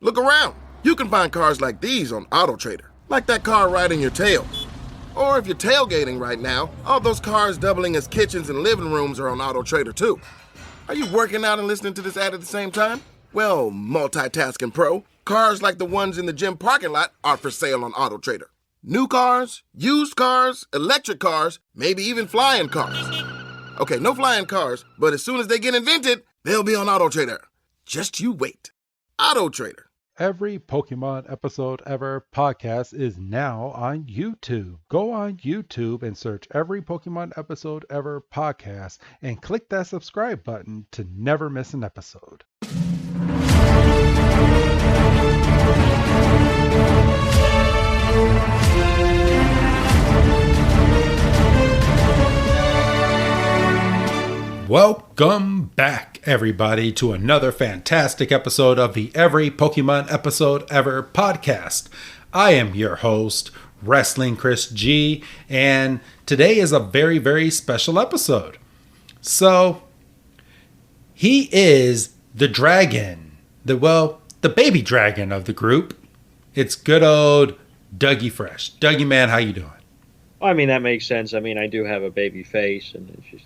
Look around. You can find cars like these on AutoTrader, like that car riding your tail. Or if you're tailgating right now, all those cars doubling as kitchens and living rooms are on AutoTrader too. Are you working out and listening to this ad at the same time? Well, multitasking pro, cars like the ones in the gym parking lot are for sale on AutoTrader. New cars, used cars, electric cars, maybe even flying cars. Okay, no flying cars, but as soon as they get invented, they'll be on AutoTrader. Just you wait. AutoTrader. Every Pokemon Episode Ever podcast is now on YouTube. Go on YouTube and search Every Pokemon Episode Ever podcast and click that subscribe button to never miss an episode. Welcome back, everybody, to another fantastic episode of the Every Pokemon Episode Ever podcast. I am your host, Wrestling Chris G, and today is a very, very special episode. So, he is the dragon, the baby dragon of the group. It's good old Dougie Fresh. Dougie, man, how you doing? I mean, that makes sense. I mean, I do have a baby face, and it's just,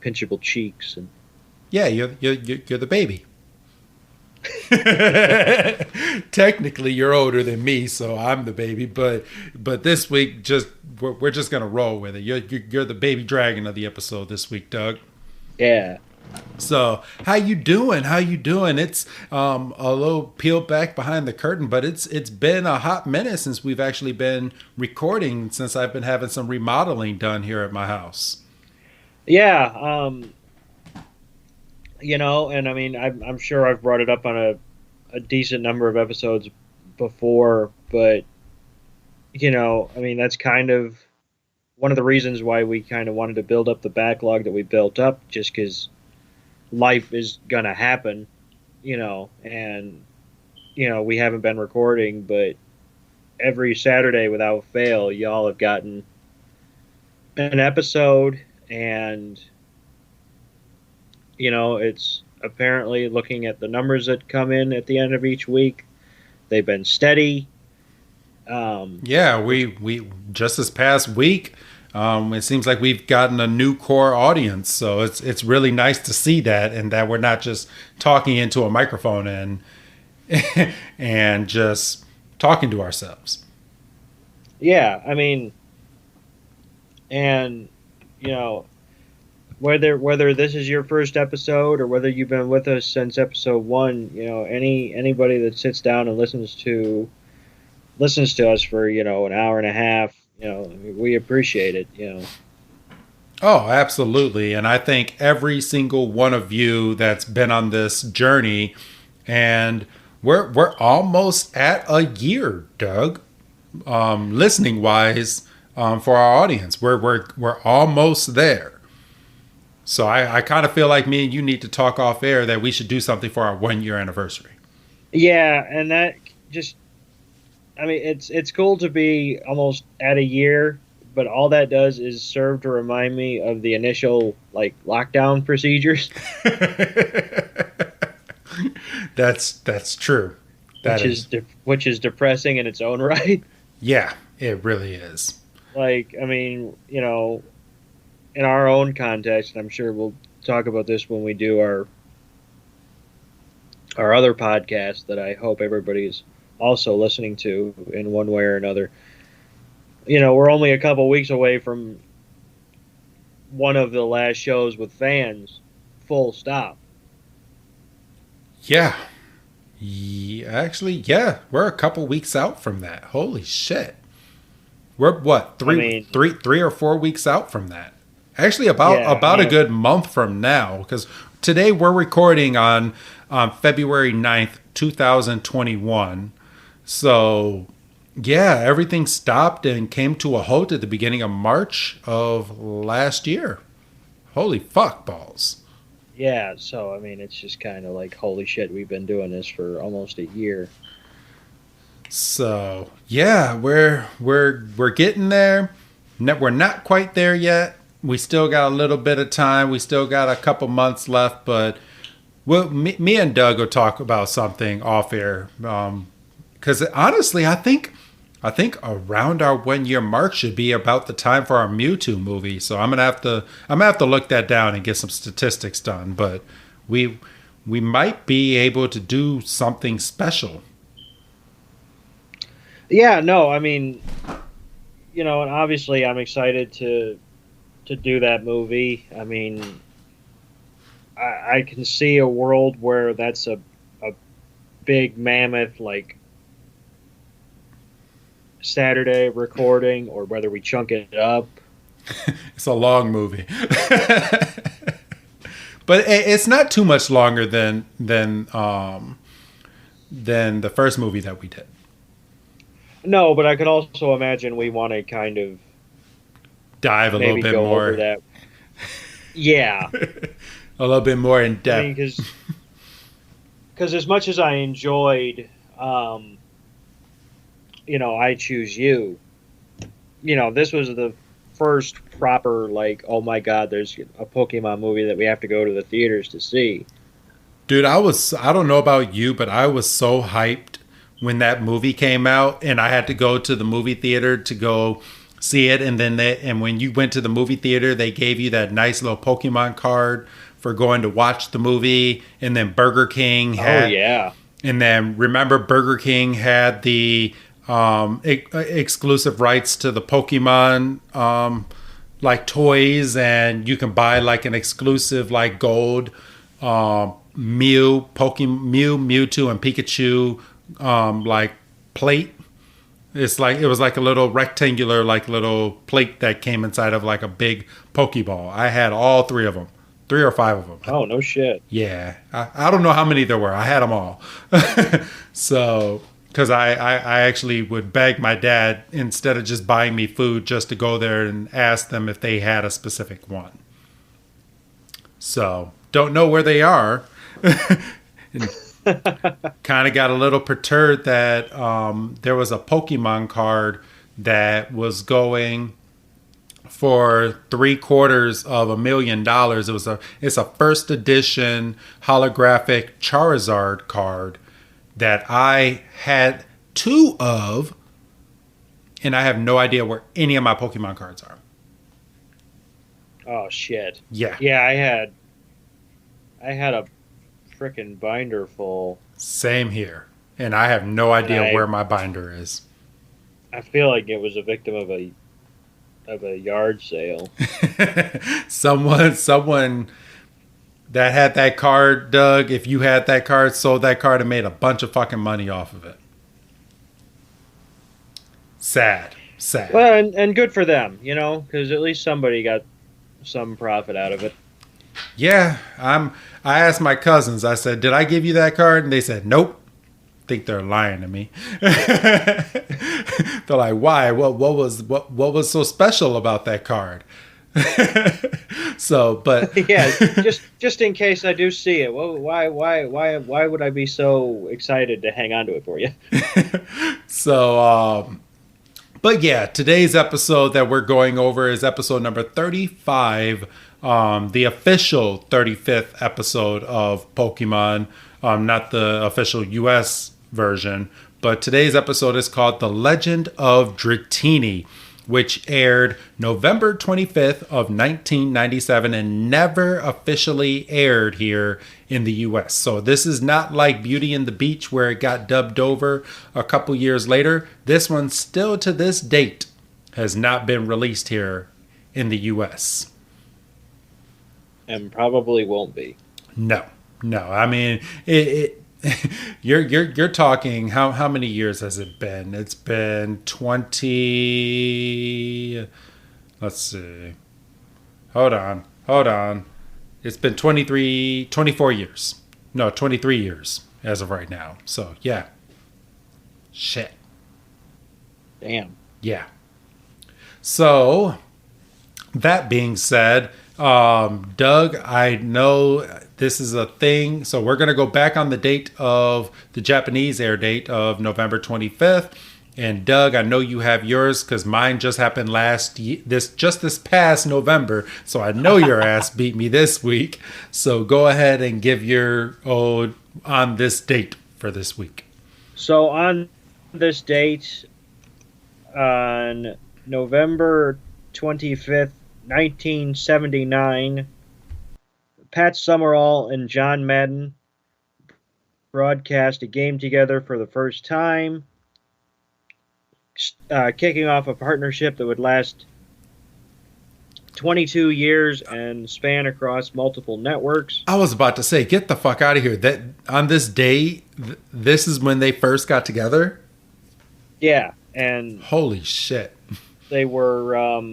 pinchable cheeks, and yeah, you're the baby. Technically, you're older than me, so I'm the baby. But this week, we're just gonna roll with it. You're the baby dragon of the episode this week, Doug. Yeah. So how you doing? It's a little peeled back behind the curtain, but it's been a hot minute since we've actually been recording. Since I've been having some remodeling done here at my house. Yeah, and I mean, I'm sure I've brought it up on a decent number of episodes before, but, I mean, that's kind of one of the reasons why we kind of wanted to build up the backlog that we built up, just because life is going to happen, and, we haven't been recording, but every Saturday without fail, y'all have gotten an episode. And, it's apparently looking at the numbers that come in at the end of each week. They've been steady. Yeah, we just this past week, it seems like we've gotten a new core audience. So it's really nice to see that, and that we're not just talking into a microphone and just talking to ourselves. Yeah, I mean, and whether this is your first episode or whether you've been with us since episode 1, anybody that sits down and listens to us for an hour and a half, we appreciate it. Oh, absolutely. And I thank every single one of you that's been on this journey, and we're almost at a year, Doug, listening wise. For our audience, we're almost there. So I kind of feel like me and you need to talk off air that we should do something for our 1-year anniversary. Yeah, and that just, I mean, it's cool to be almost at a year, but all that does is serve to remind me of the initial lockdown procedures. That's true. Which is depressing in its own right. Yeah, it really is. I mean, in our own context, and I'm sure we'll talk about this when we do our other podcast that I hope everybody's also listening to in one way or another. We're only a couple weeks away from one of the last shows with fans, full stop. Yeah. Actually, yeah, we're a couple weeks out from that. Holy shit. We're what, three or 4 weeks out from that. Actually, about a good month from now, because today we're recording on February 9th, 2021. So, yeah, everything stopped and came to a halt at the beginning of March of last year. Holy fuck balls. Yeah, so, I mean, it's just kind of like, holy shit, we've been doing this for almost a year. So yeah, we're getting there. We're not quite there yet. We still got a little bit of time. We still got a couple months left, but Well, me and Doug will talk about something off air. Because honestly, I think around our 1 year mark should be about the time for our Mewtwo movie. So I'm gonna have to look that down and get some statistics done. But we might be able to do something special. Yeah, no, I mean, and obviously I'm excited to do that movie. I mean, I can see a world where that's a big mammoth like Saturday recording, or whether we chunk it up. It's a long movie. But it's not too much longer than the first movie that we did. No, but I could also imagine we want to kind of dive a little bit more. Over that. Yeah. A little bit more in depth. I mean, because as much as I enjoyed, I Choose You, this was the first proper, like, oh my God, there's a Pokemon movie that we have to go to the theaters to see. Dude, I don't know about you, but I was so hyped when that movie came out, and I had to go to the movie theater to go see it. And then when you went to the movie theater, they gave you that nice little Pokemon card for going to watch the movie. And then Burger King had, oh yeah. And then remember, Burger King had the exclusive rights to the Pokemon like toys, and you can buy like an exclusive like gold Mewtwo, and Pikachu like plate. It was like a little rectangular like little plate that came inside of like a big Pokeball. I had all 3 of them. 3 or 5 of them. Oh, no shit. Yeah. I don't know how many there were. I had them all. So, because I actually would beg my dad, instead of just buying me food, just to go there and ask them if they had a specific one. So, don't know where they are. Kind of got a little perturbed that there was a Pokemon card that was going for $750,000. It's a first edition holographic Charizard card that I had 2 of, and I have no idea where any of my Pokemon cards are. Oh shit. Yeah. Yeah, I had a freaking binder full. Same here. And I have no idea where my binder is. I feel like it was a victim of a yard sale. Someone that had that card, Doug, if you had that card, sold that card and made a bunch of fucking money off of it. Sad. Well, and good for them, because at least somebody got some profit out of it. Yeah, I asked my cousins, I said, did I give you that card? And they said, nope. I think they're lying to me. They're like, why? What was so special about that card? So, but yeah, just in case I do see it, why would I be so excited to hang on to it for you? So, but yeah, today's episode that we're going over is episode number 35. The official 35th episode of Pokemon, not the official US version, but today's episode is called The Legend of Dritini, which aired November 25th of 1997 and never officially aired here in the US. So this is not like Beauty and the Beach where it got dubbed over a couple years later. This one still to this date has not been released here in the US. And probably won't be. No. I mean, you're talking how many years has it been? It's been 20. Let's see. Hold on. It's been 24 years. No, 23 years as of right now. So yeah. Shit. Damn. Yeah. So that being said, Doug, I know this is a thing, so we're going to go back on the date of the Japanese air date of November 25th, And Doug, I know you have yours because mine just happened this past November. So I know your ass beat me this week. So go ahead and give your ode on this date for this week. So on this date, on November 25th, 1979, Pat Summerall and John Madden broadcast a game together for the first time, kicking off a partnership that would last 22 years and span across multiple networks. I was about to say, get the fuck out of here. That on this day, this is when they first got together? Yeah, and holy shit. They were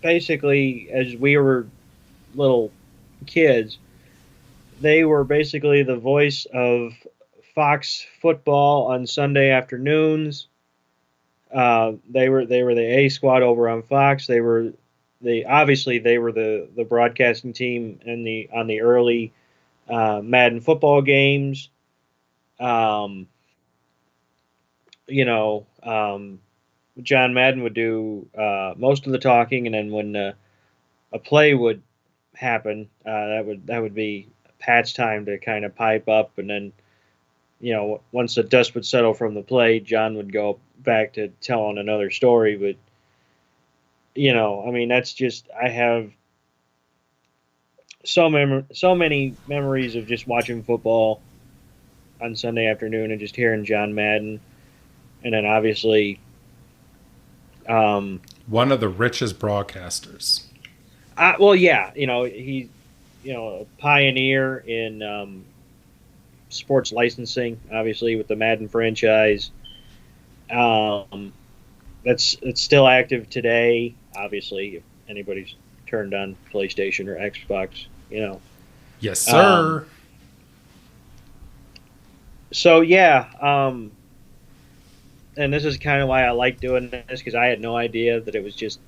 basically, as we were little kids, they were basically the voice of Fox football on Sunday afternoons. They were the A squad over on Fox. They were the broadcasting team on the early Madden football games. John Madden would do most of the talking, and then when a play would happen, that would be Pat's time to kind of pipe up, and then once the dust would settle from the play, John would go back to telling another story. But that's just, I have so many memories of just watching football on Sunday afternoon and just hearing John Madden, and then obviously one of the richest broadcasters. He's a pioneer in sports licensing, obviously, with the Madden franchise. It's still active today, obviously, if anybody's turned on PlayStation or Xbox, Yes, sir. And this is kind of why I like doing this, because I had no idea that it was just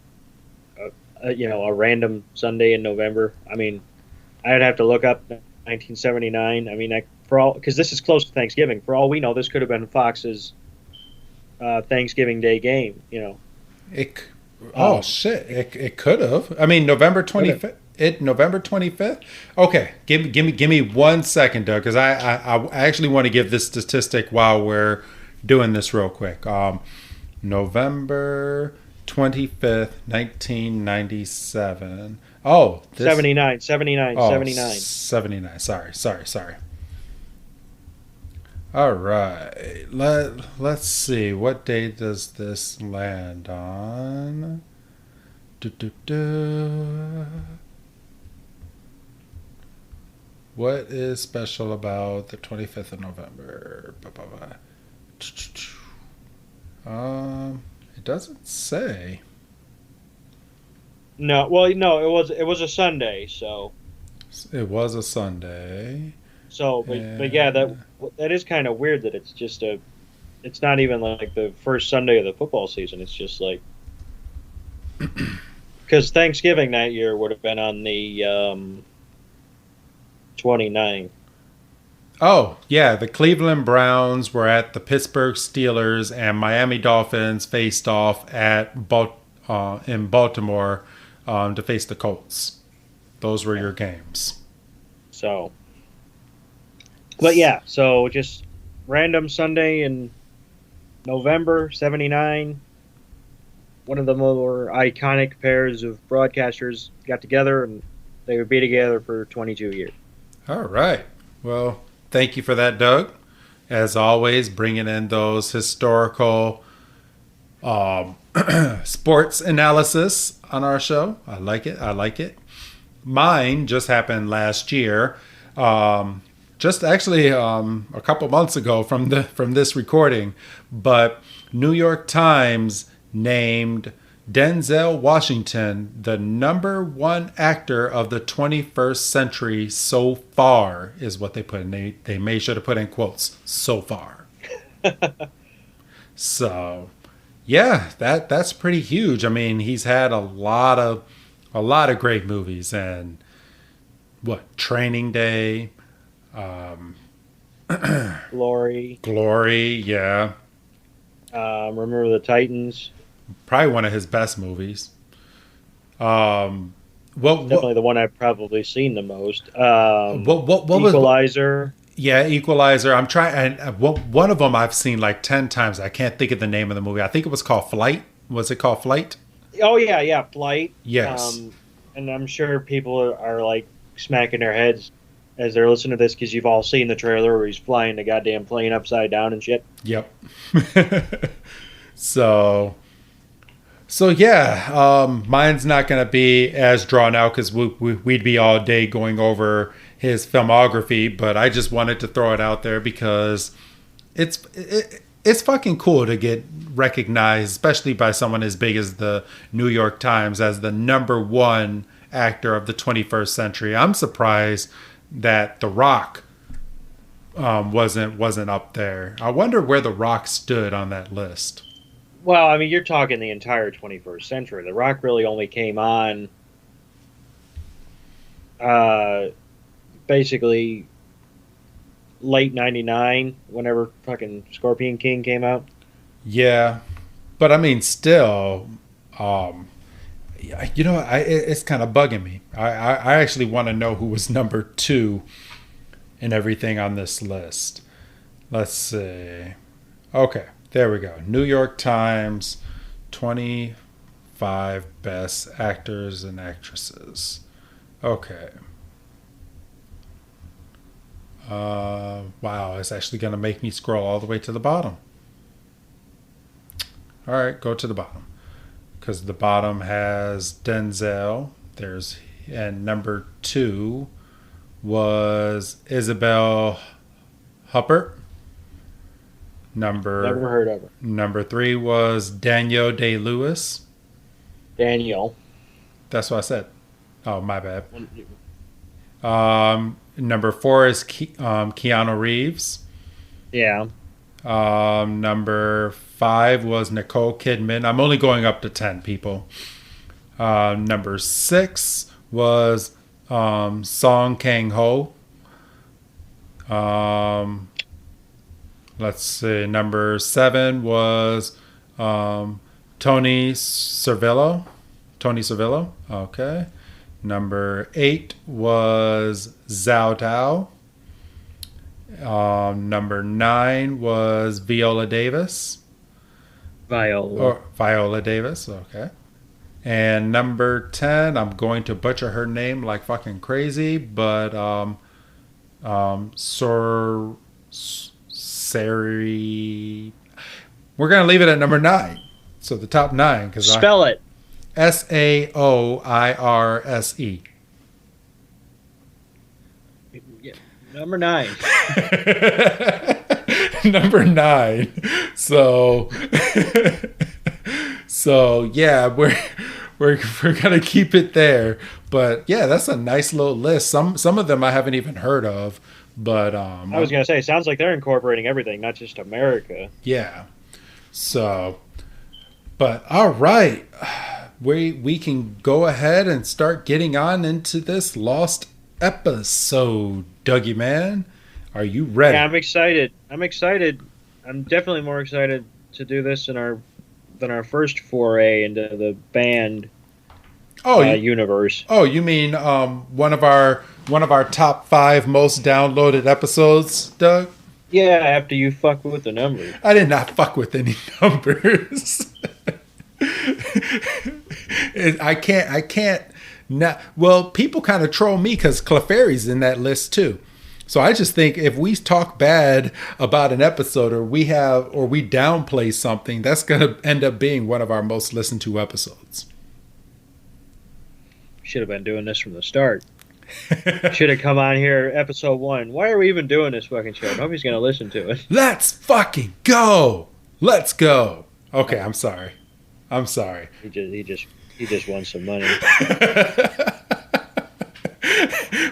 a random Sunday in November. I mean, I would have to look up 1979. I mean, because this is close to Thanksgiving. For all we know, this could have been Fox's Thanksgiving Day game. It could have. I mean, November 25th. November 25th. Okay, give me 1 second, Doug, because I actually want to give this statistic while we're doing this real quick. November 25th, 1997. Oh, 79. 79. Sorry. All right. Let's see. What day does this land on? What is special about the 25th of November? It doesn't say. No, it was a Sunday, so. It was a Sunday. So, but yeah, that is kind of weird that it's just it's not even like the first Sunday of the football season. It's just like, because Thanksgiving that year would have been on the 29th. Oh, yeah, the Cleveland Browns were at the Pittsburgh Steelers, and Miami Dolphins faced off in Baltimore to face the Colts. Those were your games. So, but yeah, so just random Sunday in November '79. One of the more iconic pairs of broadcasters got together, and they would be together for 22 years. All right. Well, thank you for that, Doug. As always, bringing in those historical sports analysis on our show. I like it. Mine just happened last year. Just actually a couple months ago from this recording. But New York Times named Denzel Washington the #1 actor of the 21st century so far, is what they put in. They made sure to put in quotes, so far. So, yeah, that's pretty huge. I mean, he's had a lot of great movies, and Training Day, Glory, yeah. Remember the Titans? Probably one of his best movies. Definitely the one I've probably seen the most. What Equalizer? Yeah, Equalizer. I'm trying, and one of them I've seen like 10 times. I can't think of the name of the movie. I think it was called Flight. Was it called Flight? Oh yeah, Flight. Yes. And I'm sure people are like smacking their heads as they're listening to this because you've all seen the trailer where he's flying the goddamn plane upside down and shit. Yep. So yeah, mine's not going to be as drawn out because we'd be all day going over his filmography, but I just wanted to throw it out there because it's fucking cool to get recognized, especially by someone as big as the New York Times, as the #1 actor of the 21st century. I'm surprised that The Rock wasn't up there. I wonder where The Rock stood on that list. Well, I mean, you're talking the entire 21st century. The Rock really only came on basically late 99, whenever fucking Scorpion King came out. Yeah, but I mean, still, it's kind of bugging me. I actually want to know who was #2 and everything on this list. Let's see. Okay, there we go. New York Times, 25 best actors and actresses. Okay. Wow, it's actually going to make me scroll all the way to the bottom. All right, go to the bottom. Because the bottom has Denzel. And #2 was Isabel Huppert. Never heard of her. #3 was Daniel Day-Lewis. Daniel. That's what I said. Oh, my bad. #4 is Keanu Reeves. Yeah. #5 was Nicole Kidman. I'm only going up to 10 people. #6 was Song Kang-ho. Let's see. #7 was Tony Servillo. Okay. #8 was Zhao Tao. #9 was Viola Davis. Viola Davis, okay. And #10, I'm going to butcher her name like fucking crazy, but Sari. We're gonna leave it at #9. So the top 9, because spell it. Saoirse. Yeah, #9. #9. So yeah, we're gonna keep it there. But yeah, that's a nice little list. Some of them I haven't even heard of. But I was gonna say, it sounds like they're incorporating everything, not just America. Yeah. So, but all right, we can go ahead and start getting on into this Lost episode. Dougie, man, are you ready? Yeah, I'm excited. I'm definitely more excited to do this than our first foray into the band universe. Oh, you mean one of our top 5 most downloaded episodes, Doug? Yeah, after you fuck with the numbers. I did not fuck with any numbers. I can't not. Well, people kind of troll me because Clefairy's in that list too. So I just think if we talk bad about an episode or we downplay something, that's going to end up being one of our most listened to episodes. Should have been doing this from the start. Should have come on here episode 1. Why are we even doing this fucking show? Nobody's going to listen to it. Let's fucking go. Let's go. Okay, I'm sorry. He just won some money.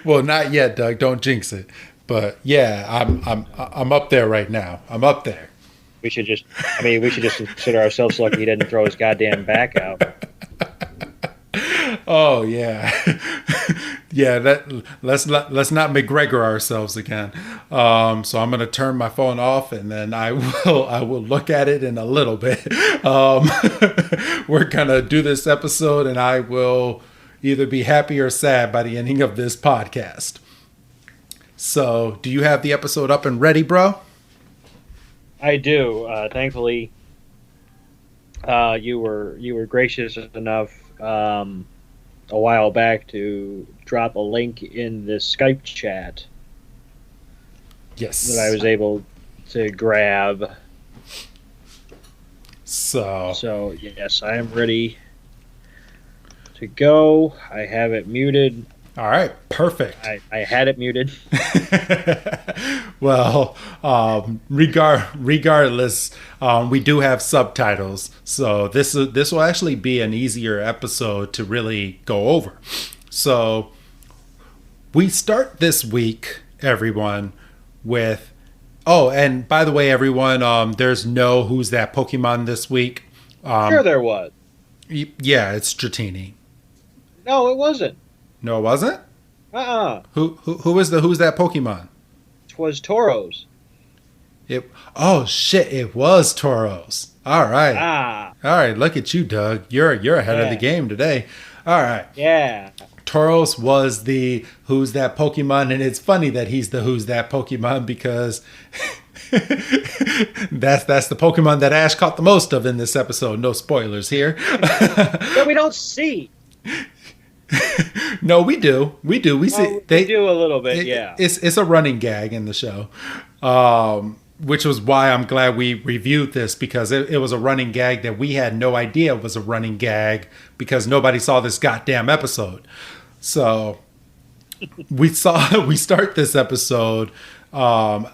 Well, not yet, Doug. Don't jinx it. But yeah, I'm up there right now. I'm up there. We should just consider ourselves lucky he didn't throw his goddamn back out. Oh yeah. Yeah, let's not McGregor ourselves again. So I'm gonna turn my phone off, and then I will look at it in a little bit. We're gonna do this episode, and I will either be happy or sad by the ending of this podcast. So, do you have the episode up and ready, bro? I do. Thankfully, you were gracious enough a while back to drop a link in the Skype chat. Yes. That I was able to grab. So yes, I am ready to go. I have it muted. All right, perfect. I had it muted. Well, regardless, we do have subtitles, so this will actually be an easier episode to really go over. So we start this week, everyone, with and by the way, everyone, there's no Who's That Pokemon this week. Sure, there was. Yeah, it's Dratini. No, it wasn't. No, it wasn't? Who was the Who's That Pokemon? It was Tauros. It was Tauros. All right. All right, look at you, Doug. You're ahead of the game today. All right. Yeah. Tauros was the Who's That Pokemon, and it's funny that he's the Who's That Pokemon because that's the Pokemon that Ash caught the most of in this episode. No spoilers here. But we don't see. No, we do. We see they do a little bit. Yeah, it's a running gag in the show, which was why I'm glad we reviewed this, because it was a running gag that we had no idea was a running gag because nobody saw this goddamn episode. So we start this episode right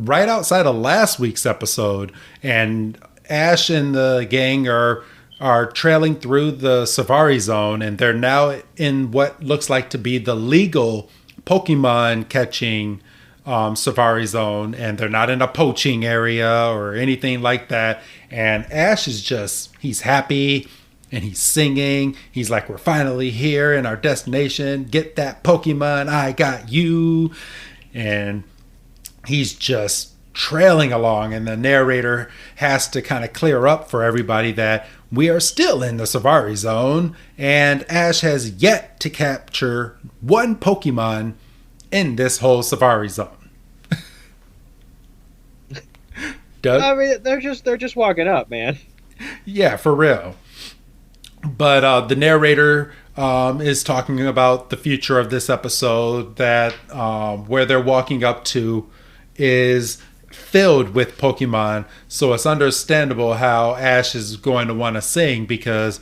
outside of last week's episode, and Ash and the gang are trailing through the Safari Zone, and they're now in what looks like to be the legal Pokemon catching Safari Zone, and they're not in a poaching area or anything like that. And Ash is he's happy and he's singing. He's like, we're finally here in our destination. Get that Pokemon, I got you. And he's just trailing along, and the narrator has to kind of clear up for everybody that we are still in the Safari Zone, and Ash has yet to capture one Pokemon in this whole Safari Zone. Doug? I mean, they're just walking up, man. Yeah, for real. But the narrator is talking about the future of this episode, that where they're walking up to is filled with Pokemon, so it's understandable how Ash is going to want to sing because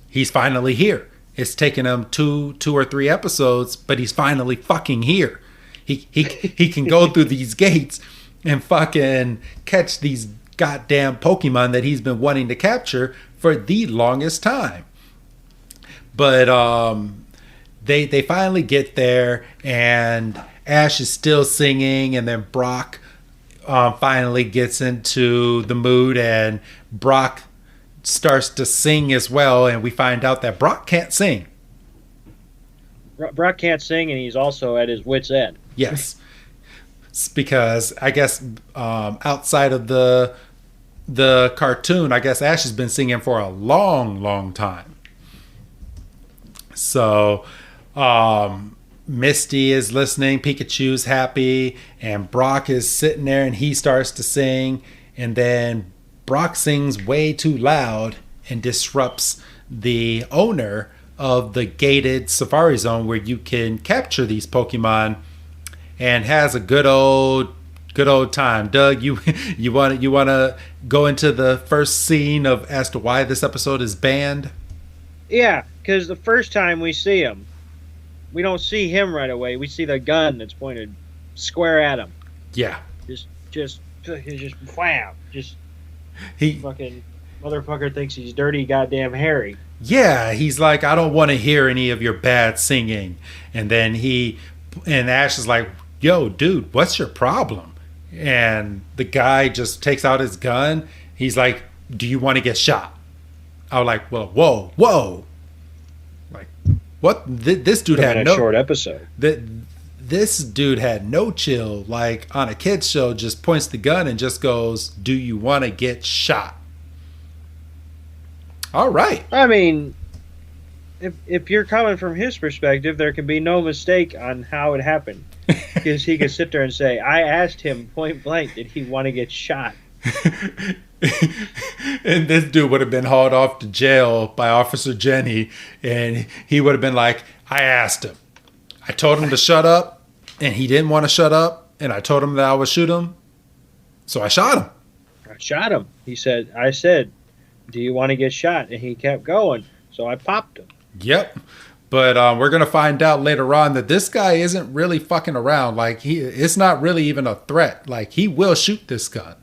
he's finally here. It's taken him two or three episodes, but he's finally fucking here. He can go through these gates and fucking catch these goddamn Pokemon that he's been wanting to capture for the longest time. But they finally get there, and Ash is still singing, and then Brock finally gets into the mood, and Brock starts to sing as well, and we find out that Brock can't sing. Brock can't sing, and he's also at his wit's end. Yes. It's because I guess outside of the cartoon, I guess Ash has been singing for a long time. So Misty is listening, Pikachu's happy, and Brock is sitting there, and he starts to sing, and then Brock sings way too loud and disrupts the owner of the gated Safari Zone where you can capture these Pokemon, and has a good old time. Doug, you want to go into the first scene of as to why this episode is banned? Yeah, because the first time we see him, we don't see him right away. We see the gun that's pointed square at him. Yeah. Just wham. He fucking motherfucker thinks he's dirty goddamn Harry. Yeah, he's like, I don't want to hear any of your bad singing. And then Ash is like, yo, dude, what's your problem? And the guy just takes out his gun. He's like, do you want to get shot? I was like, well, whoa. Like, What this dude had no short episode. This dude had no chill. Like on a kids show, just points the gun and just goes, "Do you want to get shot?" All right. I mean, if you're coming from his perspective, there can be no mistake on how it happened, because he could sit there and say, "I asked him point blank, did he want to get shot?" And this dude would have been hauled off to jail by Officer Jenny, and he would have been like, "I asked him. I told him to shut up, and he didn't want to shut up, and I told him that I would shoot him, so I shot him." I shot him. He said, "I said, do you want to get shot?" And he kept going, so I popped him. Yep. But we're going to find out later on that this guy isn't really fucking around. Like, it's not really even a threat. Like, he will shoot this gun.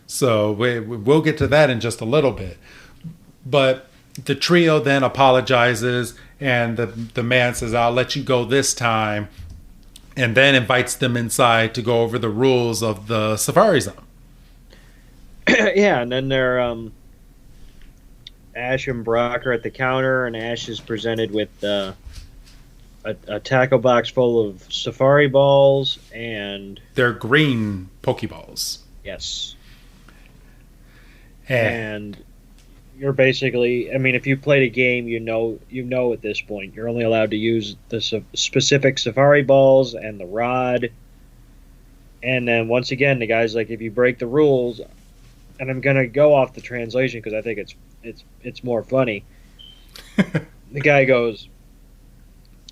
So we'll get to that in just a little bit. But the trio then apologizes, and the man says, "I'll let you go this time," and then invites them inside to go over the rules of the Safari Zone. Yeah, and then they're Ash and Brock are at the counter, and Ash is presented with a tackle box full of Safari balls, and they're green Pokeballs. Yes. And you're basically, I mean, if you played a game, you know at this point, you're only allowed to use the specific Safari balls and the rod. And then once again, the guy's like, if you break the rules, and I'm gonna go off the translation because I think it's more funny. The guy goes,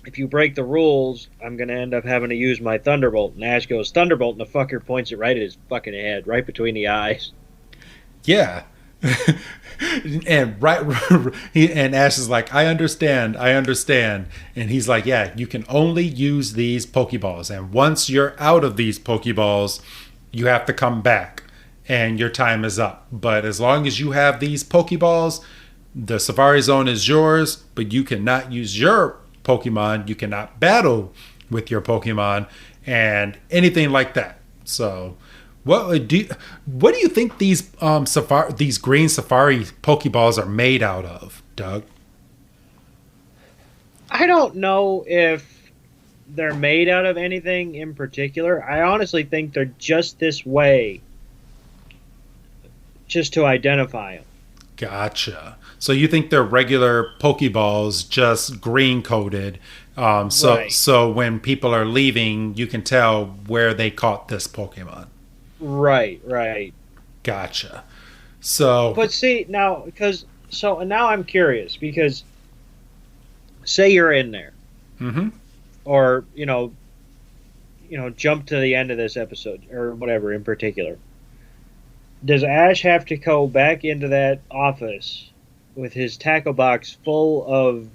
"If you break the rules, I'm gonna end up having to use my Thunderbolt." And Ash goes, "Thunderbolt," and the fucker points it right at his fucking head, right between the eyes. Yeah. And and Ash is like, I understand. And he's like, "Yeah, you can only use these Pokeballs, and once you're out of these Pokeballs, you have to come back, and your time is up. But as long as you have these Pokeballs, the Safari Zone is yours, but you cannot use your Pokemon. You cannot battle with your Pokemon and anything like that." So what do you think these green Safari Pokeballs are made out of, Doug? I don't know if they're made out of anything in particular. I honestly think they're just this way just to identify them. Gotcha. So you think they're regular Pokeballs, just green coated. Right. So when people are leaving, you can tell where they caught this Pokemon. Right. Gotcha. So, but see now, now I'm curious because say you're in there, mm-hmm. or jump to the end of this episode or whatever in particular. Does Ash have to go back into that office with his tackle box full of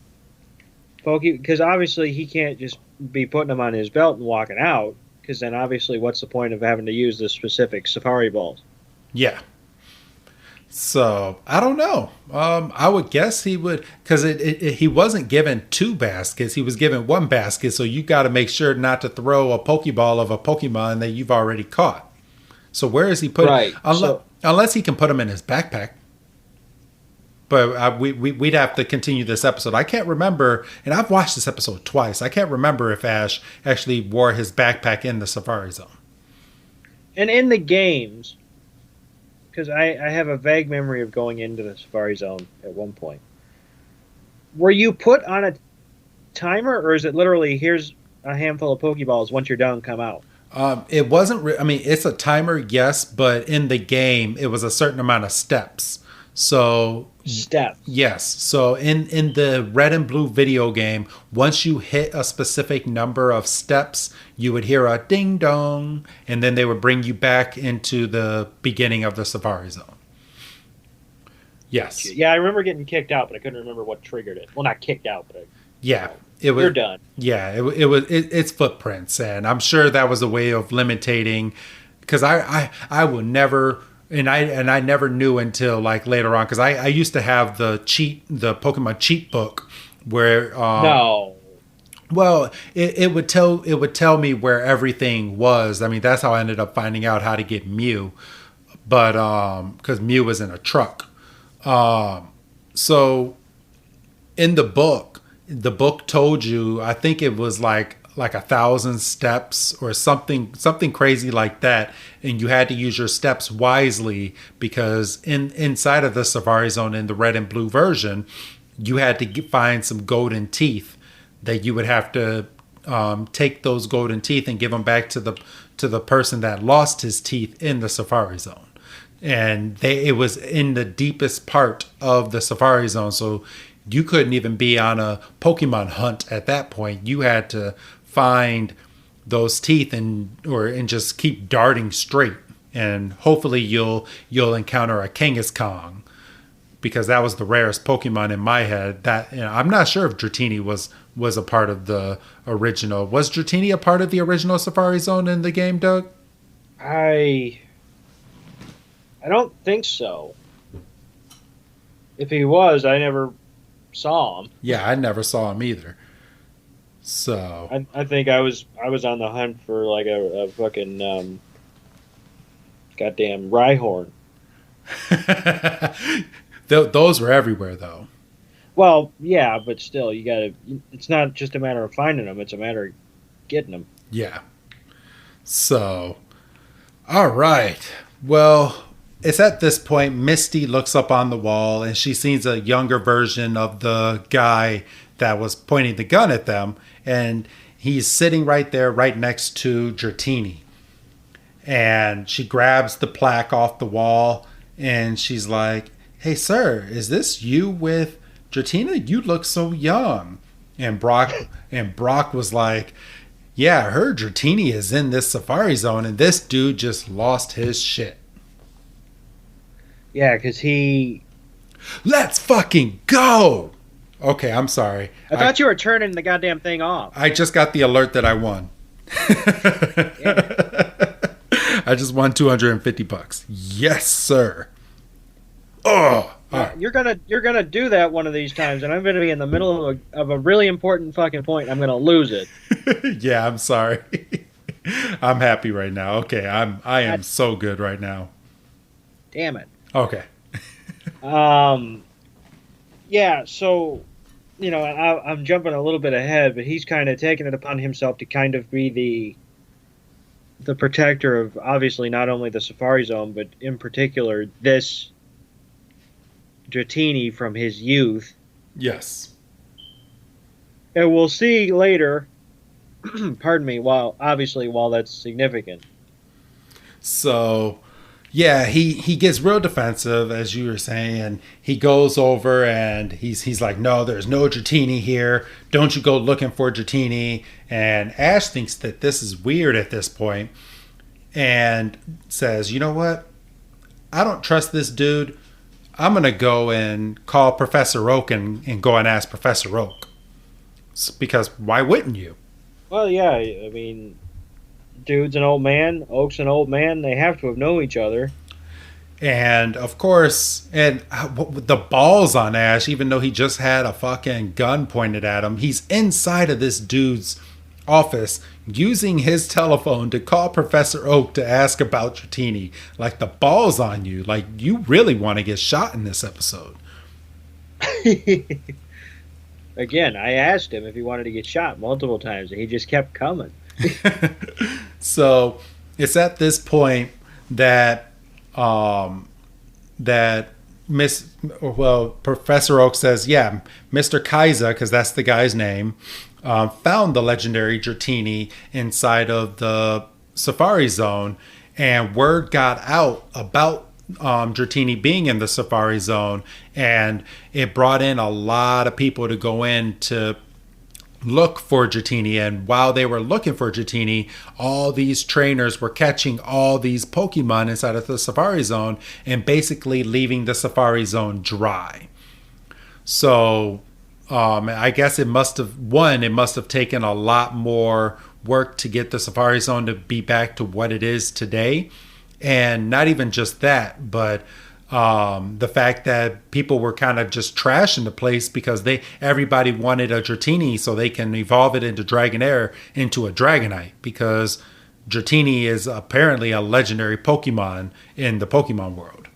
because obviously he can't just be putting them on his belt and walking out, because then obviously what's the point of having to use the specific Safari balls? Yeah. So I don't know. I would guess he would, because he wasn't given 2 baskets. He was given 1 basket. So you got to make sure not to throw a Pokeball of a Pokemon that you've already caught. So where is he putting? Right. Unless he can put them in his backpack. But we'd have to continue this episode. I can't remember, and I've watched this episode twice. I can't remember if Ash actually wore his backpack in the Safari Zone. And in the games, because I have a vague memory of going into the Safari Zone at one point. Were you put on a timer, or is it literally, here's a handful of Pokeballs, once you're done, come out? It wasn't, it's a timer, yes, but in the game, it was a certain amount of steps. So steps. Yes. So in the Red and Blue video game, once you hit a specific number of steps, you would hear a ding dong, and then they would bring you back into the beginning of the Safari Zone. Yes. Yeah, I remember getting kicked out, but I couldn't remember what triggered it. Well, not kicked out, but you're done. Yeah, it's footprints, and I'm sure that was a way of limiting, because I will never. And I never knew until like later on, because I used to have the Pokemon cheat book where no. Well, it would tell me where everything was. I mean, that's how I ended up finding out how to get Mew, but because Mew was in a truck. So in the book, the book told you, I think it was like 1,000 steps or something crazy like that, and you had to use your steps wisely because inside of the Safari Zone in the red and blue version, you had to find some golden teeth that you would have to take those golden teeth and give them back to the person that lost his teeth in the Safari Zone. And it was in the deepest part of the Safari Zone, so you couldn't even be on a Pokemon hunt at that point. You had to find those teeth and just keep darting straight, and hopefully you'll encounter a Kangaskhan, because that was the rarest Pokemon in my head. That, I'm not sure if Dratini was a part of the original. Was Dratini a part of the original Safari Zone in the game, Doug? I don't think so. If he was, I never saw him. Yeah, I never saw him either. So I think I was on the hunt for like a fucking goddamn Rhyhorn. Those were everywhere, though. Well, yeah, but still, you gotta. It's not just a matter of finding them; it's a matter of getting them. Yeah. So, all right. Well, it's at this point Misty looks up on the wall and she sees a younger version of the guy that was pointing the gun at them, and he's sitting right there, right next to Dratini. And she grabs the plaque off the wall and she's like, "Hey, sir, is this you with Dratini? You look so young." And Brock was like, "Yeah, I heard Dratini is in this Safari Zone and this dude just lost his shit." Yeah, because he... Let's fucking go! Okay, I'm sorry. I thought you were turning the goddamn thing off. I just got the alert that I won. I just won $250. Yes, sir. Oh, right. You're gonna do that one of these times, and I'm gonna be in the middle of a really important fucking point. And I'm gonna lose it. Yeah, I'm sorry. I'm happy right now. Okay, I am so good right now. Damn it. Okay. Yeah. So, I'm jumping a little bit ahead, but he's kind of taken it upon himself to kind of be the protector of obviously not only the Safari Zone, but in particular this Dratini from his youth. Yes. And we'll see later, pardon me, while that's significant. So, yeah, he gets real defensive, as you were saying, and he goes over and he's like, "No, there's no Dratini here. Don't you go looking for Dratini." And Ash thinks that this is weird at this point and says, "You know what? I don't trust this dude. I'm going to go and call Professor Oak and go and ask Professor Oak." Because why wouldn't you? Well, yeah, I mean, dude's an old man, Oak's an old man. They have to have known each other. And, of course, and the balls on Ash, even though he just had a fucking gun pointed at him, he's inside of this dude's office using his telephone to call Professor Oak to ask about Dratini. Like, the balls on you. Like, you really want to get shot in this episode. Again, I asked him if he wanted to get shot multiple times, and he just kept coming. So it's at this point that Professor Oak says, "Yeah, Mr. Kaiser," because that's the guy's name, found the legendary Dratini inside of the Safari Zone, and word got out about Dratini being in the Safari Zone, and it brought in a lot of people to go in to look for Dratini. And while they were looking for Dratini, all these trainers were catching all these Pokemon inside of the Safari Zone and basically leaving the Safari Zone dry. So I guess it must have taken a lot more work to get the Safari Zone to be back to what it is today. And not even just that, but the fact that people were kind of just trashing the place because everybody wanted a Dratini so they can evolve it into Dragonair into a Dragonite, because Dratini is apparently a legendary Pokemon in the Pokemon world.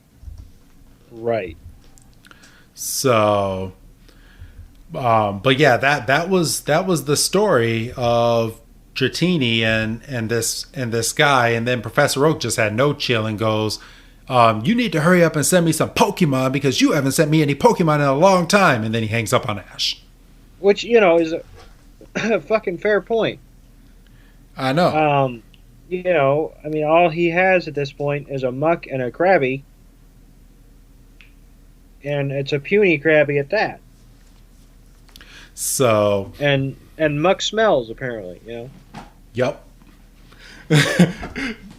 Right. So, But yeah, that was the story of Dratini and this guy, and then Professor Oak just had no chill and goes, "You need to hurry up and send me some Pokemon because you haven't sent me any Pokemon in a long time." And then he hangs up on Ash, which is a fucking fair point. I know. I mean, all he has at this point is a Muck and a Krabby, and it's a puny Krabby at that. So and Muck smells apparently, Yep.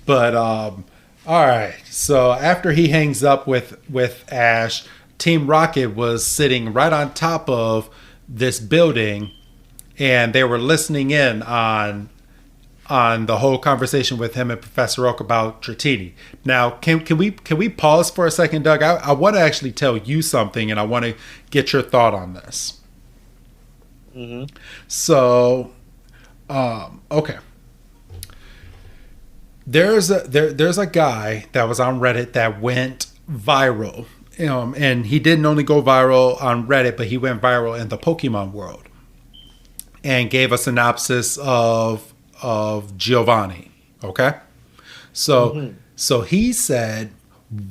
But all right. So after he hangs up with Ash, Team Rocket was sitting right on top of this building, and they were listening in on the whole conversation with him and Professor Oak about Dratini. Now, can we pause for a second, Doug? I want to actually tell you something, and I want to get your thought on this. Mm-hmm. So, okay. There's a guy that was on Reddit that went viral, and he didn't only go viral on Reddit, but he went viral in the Pokemon world, and gave a synopsis of Giovanni. Okay, so he said,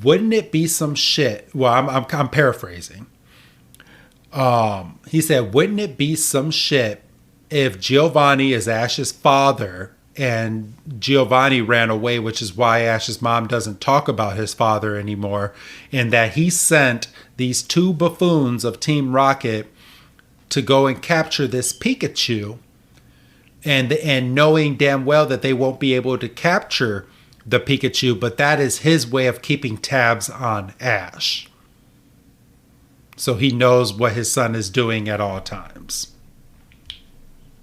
"Wouldn't it be some shit?" Well, I'm paraphrasing. He said, "Wouldn't it be some shit if Giovanni is Ash's father and Giovanni ran away, which is why Ash's mom doesn't talk about his father anymore, and that he sent these two buffoons of Team Rocket to go and capture this Pikachu, and knowing damn well that they won't be able to capture the Pikachu, but that is his way of keeping tabs on Ash. So he knows what his son is doing at all times."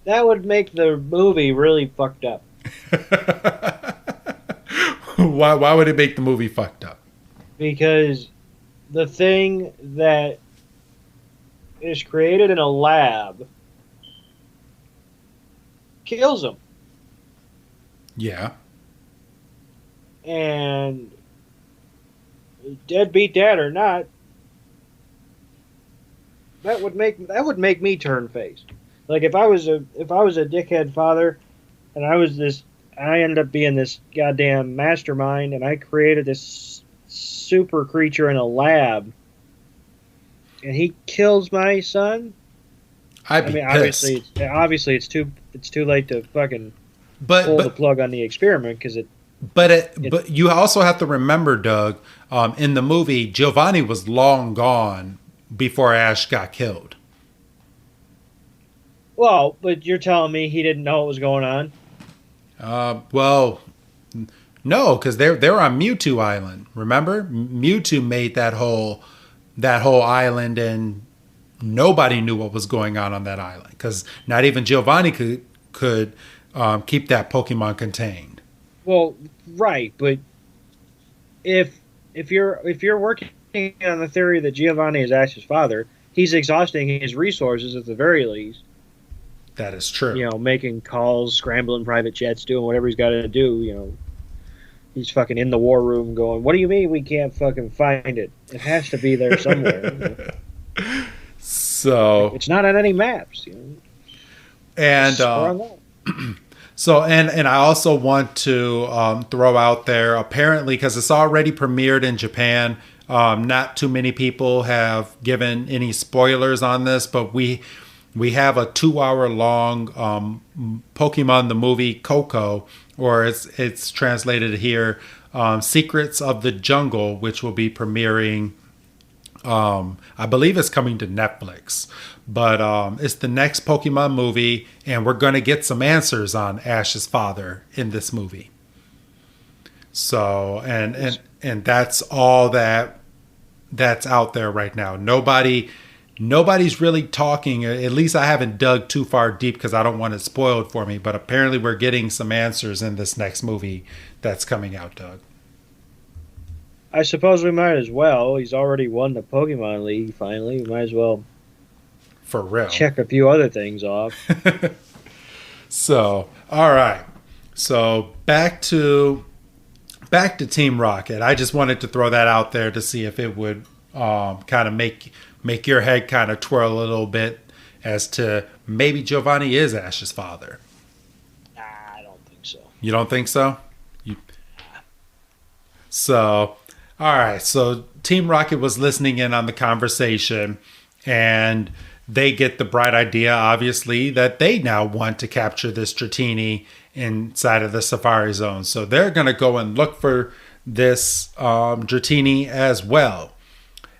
That would make the movie really fucked up. Why would it make the movie fucked up? Because the thing that is created in a lab kills him. Yeah. And deadbeat dad or not, that would make me turn face. Like if I was a dickhead father, and I ended up being this goddamn mastermind, and I created this super creature in a lab, and he kills my son. Obviously it's too late to fucking pull the plug on the experiment because it. But you also have to remember, Doug, in the movie, Giovanni was long gone before Ash got killed. Well, but you're telling me he didn't know what was going on? Well, no, because they're on Mewtwo Island. Remember, Mewtwo made that whole island, and nobody knew what was going on that island because not even Giovanni could keep that Pokemon contained. Well, right, but if you're working on the theory that Giovanni is Ash's father, he's exhausting his resources at the very least. That is true. Making calls, scrambling private jets, doing whatever he's got to do. He's fucking in the war room going, "What do you mean we can't fucking find it? It has to be there somewhere." So it's not on any maps. And so and I also want to throw out there, apparently, because it's already premiered in Japan. Not too many people have given any spoilers on this, but we have a 2-hour long Pokemon the movie Coco, or it's translated here, Secrets of the Jungle, which will be premiering. I believe it's coming to Netflix, but it's the next Pokemon movie, and we're going to get some answers on Ash's father in this movie. So and that's all that's out there right now. Nobody's really talking. At least I haven't dug too far deep because I don't want it spoiled for me. But apparently we're getting some answers in this next movie that's coming out, Doug. I suppose we might as well. He's already won the Pokemon League finally. We might as well for real check a few other things off. So, all right. So back to Team Rocket. I just wanted to throw that out there to see if it would kind of make your head kind of twirl a little bit, as to maybe Giovanni is Ash's father. Nah, I don't think so. You don't think so? So, all right. So Team Rocket was listening in on the conversation, and they get the bright idea, obviously, that they now want to capture this Dratini inside of the Safari Zone. So they're going to go and look for this Dratini as well.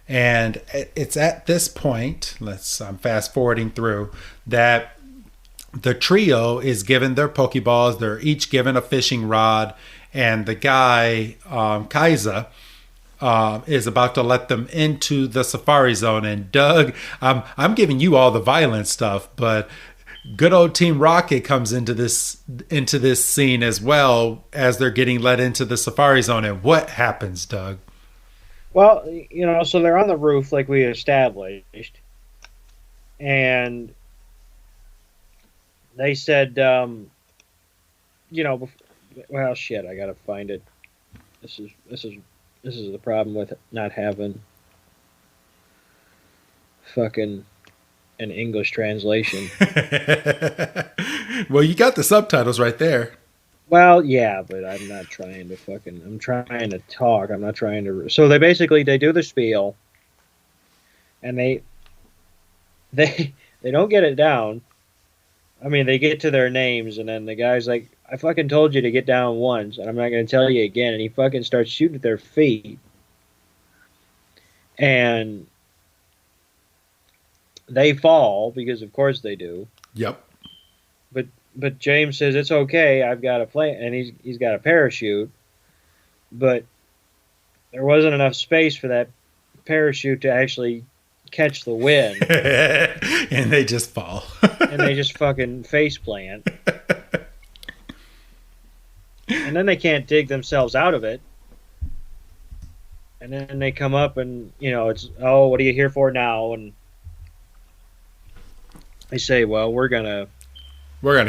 And it's at this point, I'm fast forwarding through, that the trio is given their Pokeballs. They're each given a fishing rod, and the guy, Kaiser, is about to let them into the Safari Zone. And Doug, I'm giving you all the violent stuff, but good old Team Rocket comes into this scene as well as they're getting led into the Safari Zone. And what happens, Doug? Well, so they're on the roof like we established, and they said, well, shit, I gotta find it. This is the problem with not having fucking an English translation. Well, you got the subtitles right there. Well, yeah, but I'm not trying to I'm trying to talk. I'm not trying to. So they do the spiel, and they don't get it down. I mean, they get to their names, and then the guy's like, I fucking told you to get down once, and I'm not going to tell you again. And he fucking starts shooting at their feet. And they fall, because of course they do. Yep. But James says, it's okay, I've got a plane, and he's got a parachute. But there wasn't enough space for that parachute to actually catch the wind. And they just fall. And they just fucking face plant. And then they can't dig themselves out of it. And then they come up and, it's, oh, what are you here for now? And they say, well, we're going to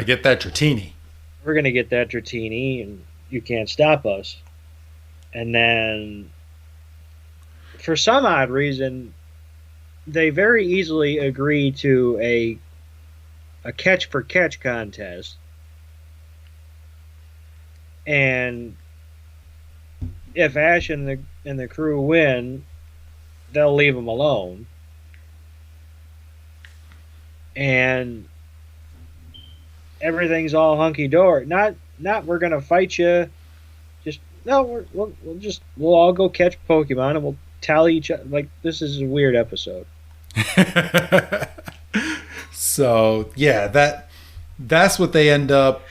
get that Dratini. We're going to get that Dratini, and you can't stop us. And then, for some odd reason, they very easily agree to a catch-for-catch contest. And if Ash and the crew win, they'll leave them alone. And everything's all hunky dory. Not we're gonna fight you. Just no. We'll all go catch Pokemon and we'll tally each other. Like, this is a weird episode. So yeah, that's what they end up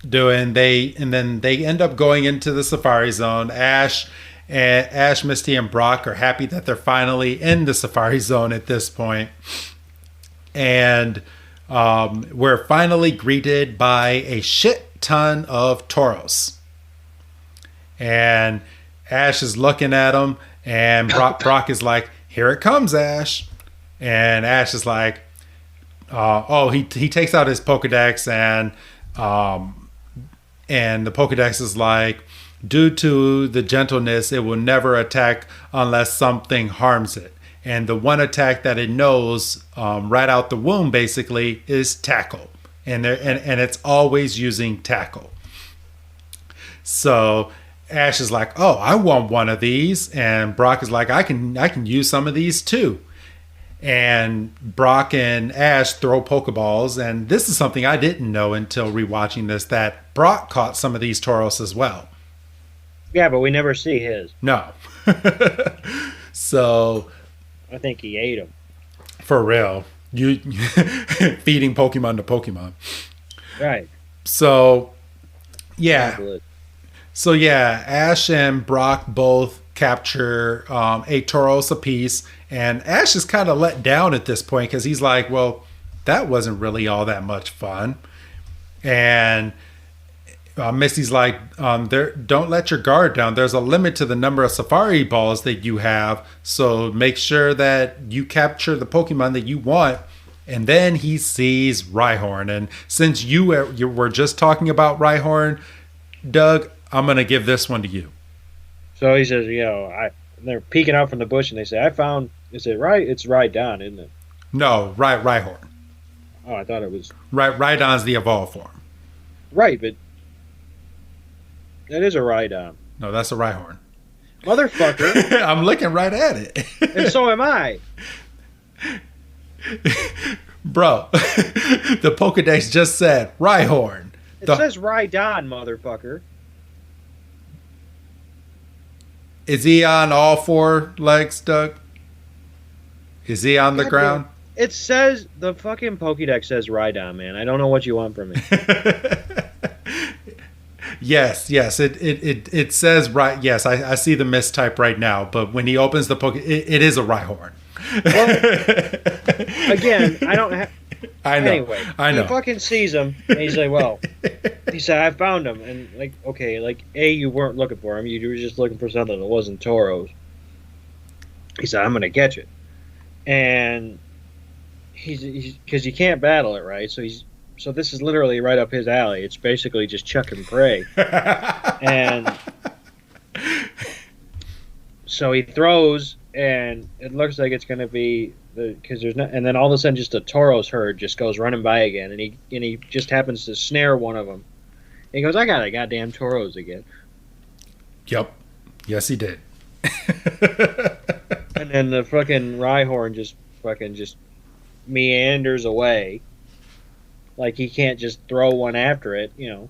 doing. They end up going into the Safari Zone. Ash, Misty, and Brock are happy that they're finally in the Safari Zone at this point. And we're finally greeted by a shit ton of Tauros. And Ash is looking at them, and Brock is like, here it comes, Ash. And Ash is like, he takes out his Pokedex, and the Pokedex is like, due to the gentleness, it will never attack unless something harms it. And the one attack that it knows right out the womb, basically, is Tackle. And it's always using Tackle. So Ash is like, oh, I want one of these. And Brock is like, I can use some of these too. And Brock and Ash throw Pokeballs. And this is something I didn't know until rewatching this, that Brock caught some of these Tauros as well. Yeah, but we never see his. No. So I think he ate them. For real. You feeding Pokemon to Pokemon. Right. So yeah. So yeah, Ash and Brock both capture a Tauros apiece, and Ash is kind of let down at this point because he's like, well, that wasn't really all that much fun. And Misty's like, don't let your guard down. There's a limit to the number of Safari balls that you have, so make sure that you capture the Pokemon that you want. And then he sees Rhyhorn, and since you were just talking about Rhyhorn, Doug, I'm gonna give this one to you. So he says, they're peeking out from the bush, and they say, I found. Is it right? It's Rhydon, isn't it? No, Rhyhorn. Oh, I thought it was Rhydon's the evolved form. Right, but that is a Rhydon. No, that's a Rhyhorn. Motherfucker. I'm looking right at it. And so am I. Bro, the Pokedex just said Rhyhorn. It says Rhydon, motherfucker. Is he on all four legs, Doug? Is he on the ground? It says, the fucking Pokédex says Rhydon, man. I don't know what you want from me. Yes, it says right. Yes, I see the mistype right now. But when he opens the Poke, it is a Rhyhorn. Well, again, I don't have. I know. Anyway, I know. He fucking sees him, and he's like, "Well," he said, "I found him." And like, okay, like you weren't looking for him. You were just looking for something that wasn't Tauros. He said, "I'm gonna catch it," and he's because you can't battle it, right? So this is literally right up his alley. It's basically just chuck and pray. And so he throws, and it looks like it's going to be because there's not. And then all of a sudden, just a Tauros herd just goes running by again, and he just happens to snare one of them. And he goes, "I got a goddamn Tauros again." Yep. Yes, he did. And then the fucking Rhyhorn just meanders away. Like he can't just throw one after it, you know.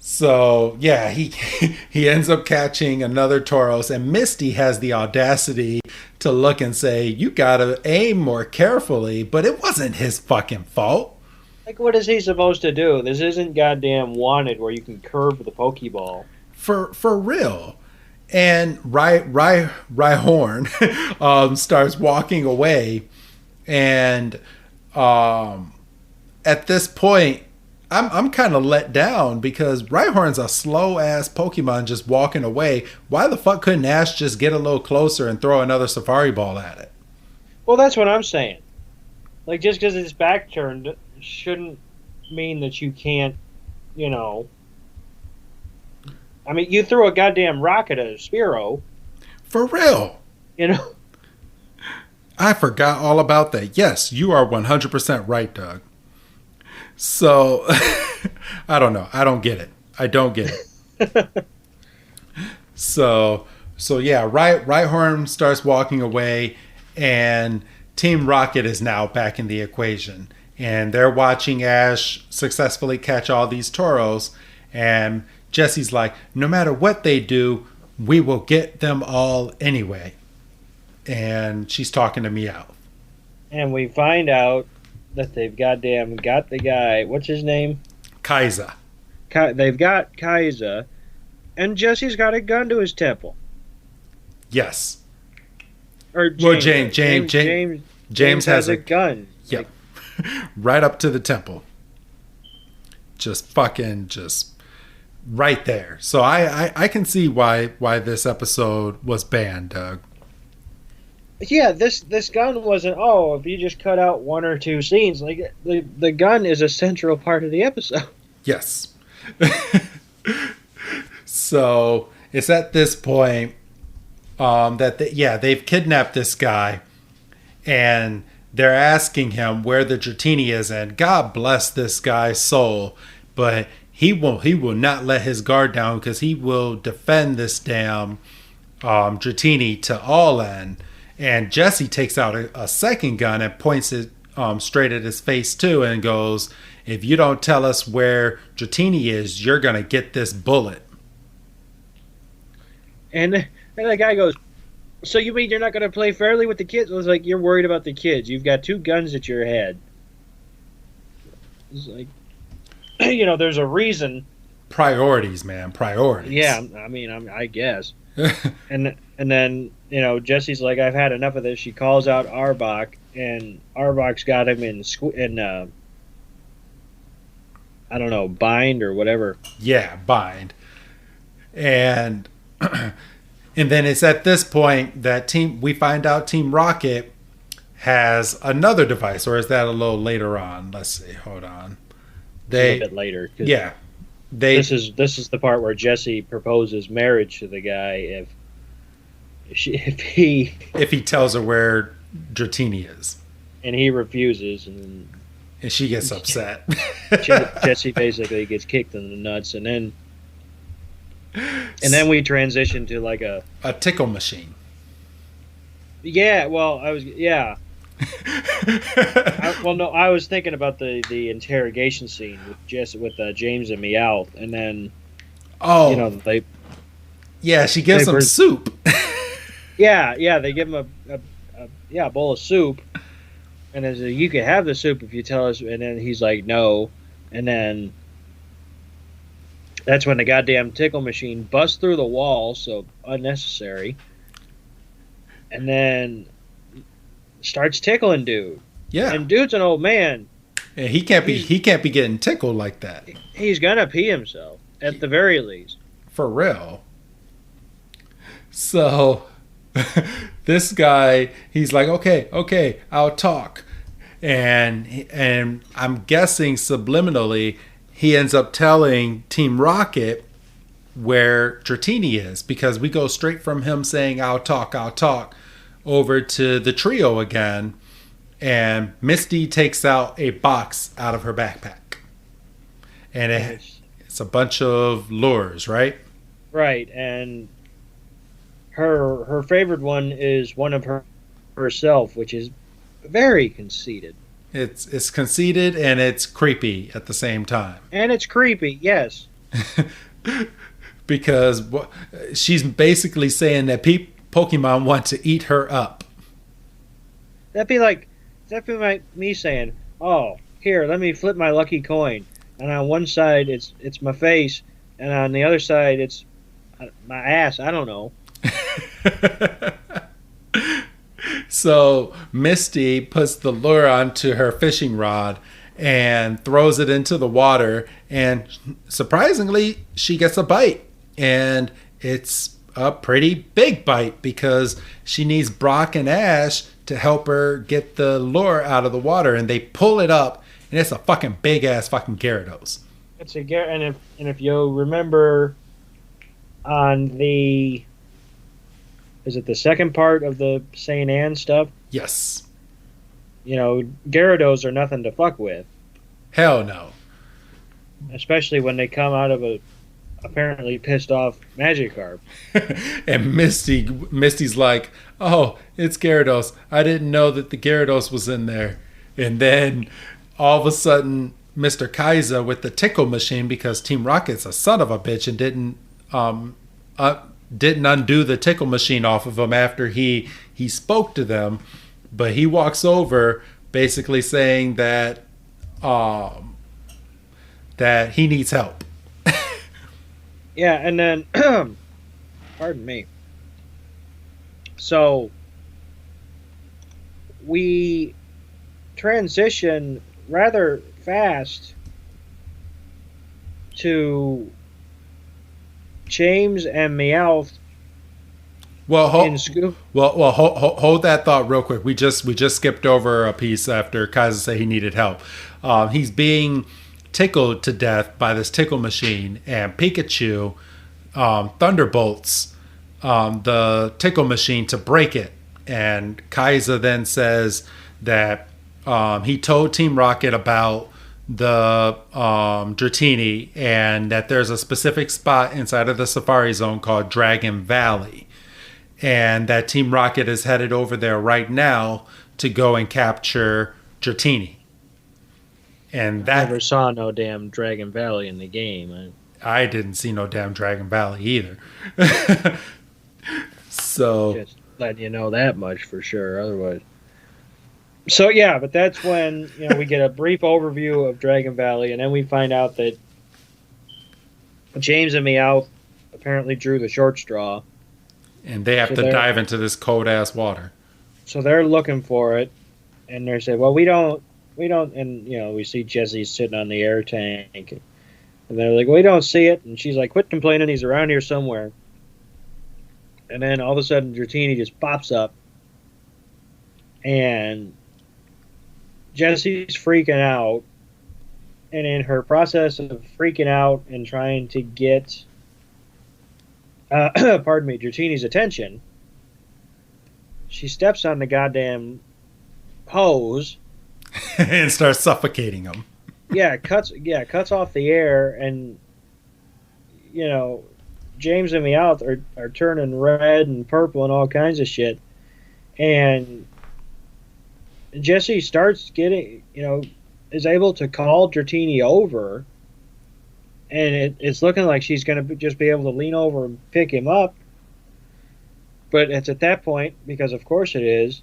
So yeah, he ends up catching another Tauros, and Misty has the audacity to look and say, "You gotta aim more carefully," but it wasn't his fucking fault. Like, what is he supposed to do? This isn't goddamn Wanted where you can curve the Pokeball. For real. And Rhyhorn starts walking away, and at this point, I'm kind of let down because Rhyhorn's a slow ass Pokemon just walking away. Why the fuck couldn't Ash just get a little closer and throw another Safari Ball at it? Well, that's what I'm saying. Like, just because it's back turned shouldn't mean that you can't, you know. I mean, you threw a goddamn rock at a Spearow. For real. You know? I forgot all about that. Yes, you are 100% right, Doug. So, I don't know. I don't get it. I don't get it. So yeah, Rhyhorn starts walking away, and Team Rocket is now back in the equation. And they're watching Ash successfully catch all these Tauros, and Jesse's like, no matter what they do, we will get them all anyway. And she's talking to Meowth. And we find out that they've goddamn got the guy, what's his name? Kaiza. They've got Kaiza, and Jesse's got a gun to his temple. Yes. Or James. Well, James has a gun. Yep. Right up to the temple. Just right there. So I can see why this episode was banned, Doug. Yeah, this gun wasn't, if you just cut out one or two scenes. Like, the gun is a central part of the episode. Yes. So it's at this point that they've kidnapped this guy, and they're asking him where the Dratini is, and God bless this guy's soul, but he will not let his guard down because he will defend this damn Dratini to all end. And Jesse takes out a second gun and points it straight at his face too, and goes, "If you don't tell us where Dratini is, you're gonna get this bullet." And the guy goes, "So you mean you're not gonna play fairly with the kids?" I was like, "You're worried about the kids. You've got two guns at your head." It's like, you know, there's a reason. Priorities, man. Priorities. Yeah, I mean, I guess. And then, you know, Jesse's like, "I've had enough of this." She calls out Arbok, and Arbok's got him in I don't know, bind or whatever. Yeah, bind. And and then it's at this point that we find out Team Rocket has another device, or is that a little later on? Let's see. Hold on. A bit later. Yeah. This is the part where Jesse proposes marriage to the guy if he tells her where Dratini is. and he refuses, and she gets upset. Jesse basically gets kicked in the nuts, and then we transition to like a tickle machine. Yeah, well, I was I was thinking about the interrogation scene with James and Meowth, and then she gives him soup. they give him a bowl of soup, and they say, you can have the soup if you tell us, and then he's like, no, and then that's when the goddamn tickle machine busts through the wall, so unnecessary, and then starts tickling dude. Yeah, and dude's an old man. And he can't be getting tickled like that. He's gonna pee himself at the very least. For real. So this guy, he's like, okay, I'll talk. And I'm guessing subliminally he ends up telling Team Rocket where Dratini is, because we go straight from him saying I'll talk over to the trio again, and Misty takes out a box out of her backpack. And it's a bunch of lures, right? Right, and her favorite one is one of herself, which is very conceited. It's conceited and it's creepy at the same time. And it's creepy, yes. Because she's basically saying that Pokemon want to eat her up. That'd be like me saying, "Oh, here, let me flip my lucky coin." And on one side it's my face, and on the other side it's my ass. I don't know. So Misty puts the lure onto her fishing rod and throws it into the water, and surprisingly she gets a bite, and it's a pretty big bite because she needs Brock and Ash to help her get the lure out of the water, and they pull it up, and it's a fucking big ass fucking Gyarados. It's a and if you remember on the is it the second part of the Saint Anne stuff? Yes. Gyarados are nothing to fuck with. Hell no. Especially when they come out of a apparently pissed off Magikarp. And Misty's like, oh, it's Gyarados. I didn't know that the Gyarados was in there. And then all of a sudden, Mr. Kaiser with the tickle machine, because Team Rocket's a son of a bitch and didn't undo the tickle machine off of him after he spoke to them, but he walks over basically saying that that he needs help. Yeah, and then pardon me. So we transition rather fast to James and Meowth. Well, hold that thought real quick. We just skipped over a piece after Kaiser said he needed help. He's being tickled to death by this tickle machine, and Pikachu thunderbolts the tickle machine to break it. And Kaiser then says that he told Team Rocket about the Dratini, and that there's a specific spot inside of the Safari Zone called Dragon Valley, and that Team Rocket is headed over there right now to go and capture Dratini. And that, I never saw no damn Dragon Valley in the game. I didn't see no damn Dragon Valley either. So just letting you know that much for sure. Otherwise. So yeah, but that's when we get a brief overview of Dragon Valley, and then we find out that James and Meowth apparently drew the short straw, and they have to dive into this cold ass water. So they're looking for it, and they say, "Well, we don't," and we see Jesse sitting on the air tank, and they're like, "We don't see it," and she's like, "Quit complaining, he's around here somewhere." And then all of a sudden, Dratini just pops up, and Jesse's freaking out, and in her process of freaking out and trying to get, Dratini's attention, she steps on the goddamn hose and starts suffocating them. Cuts off the air, and James and Meowth are turning red and purple and all kinds of shit. And Jessie starts getting, is able to call Dratini over, and it's looking like she's going to just be able to lean over and pick him up. But it's at that point, because of course it is,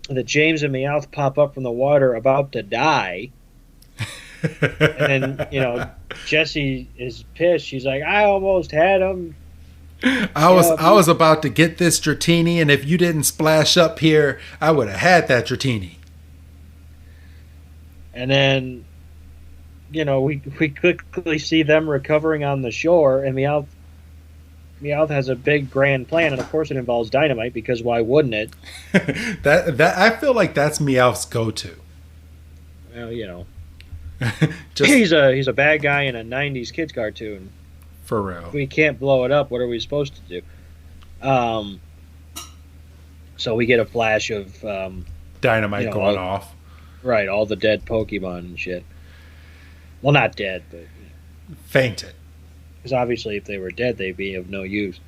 that James and Meowth pop up from the water about to die. And then, Jessie is pissed. She's like, I almost had him. I was about to get this Dratini, and if you didn't splash up here, I would have had that Dratini. And then, we quickly see them recovering on the shore, and Meowth has a big grand plan, and of course it involves dynamite, because why wouldn't it? that I feel like that's Meowth's go-to. Well, he's a bad guy in a '90s kids cartoon. For real. If we can't blow it up, what are we supposed to do? So we get a flash of dynamite going off. Right, all the dead Pokemon and shit. Well, not dead, but fainted. Because obviously, if they were dead, they'd be of no use.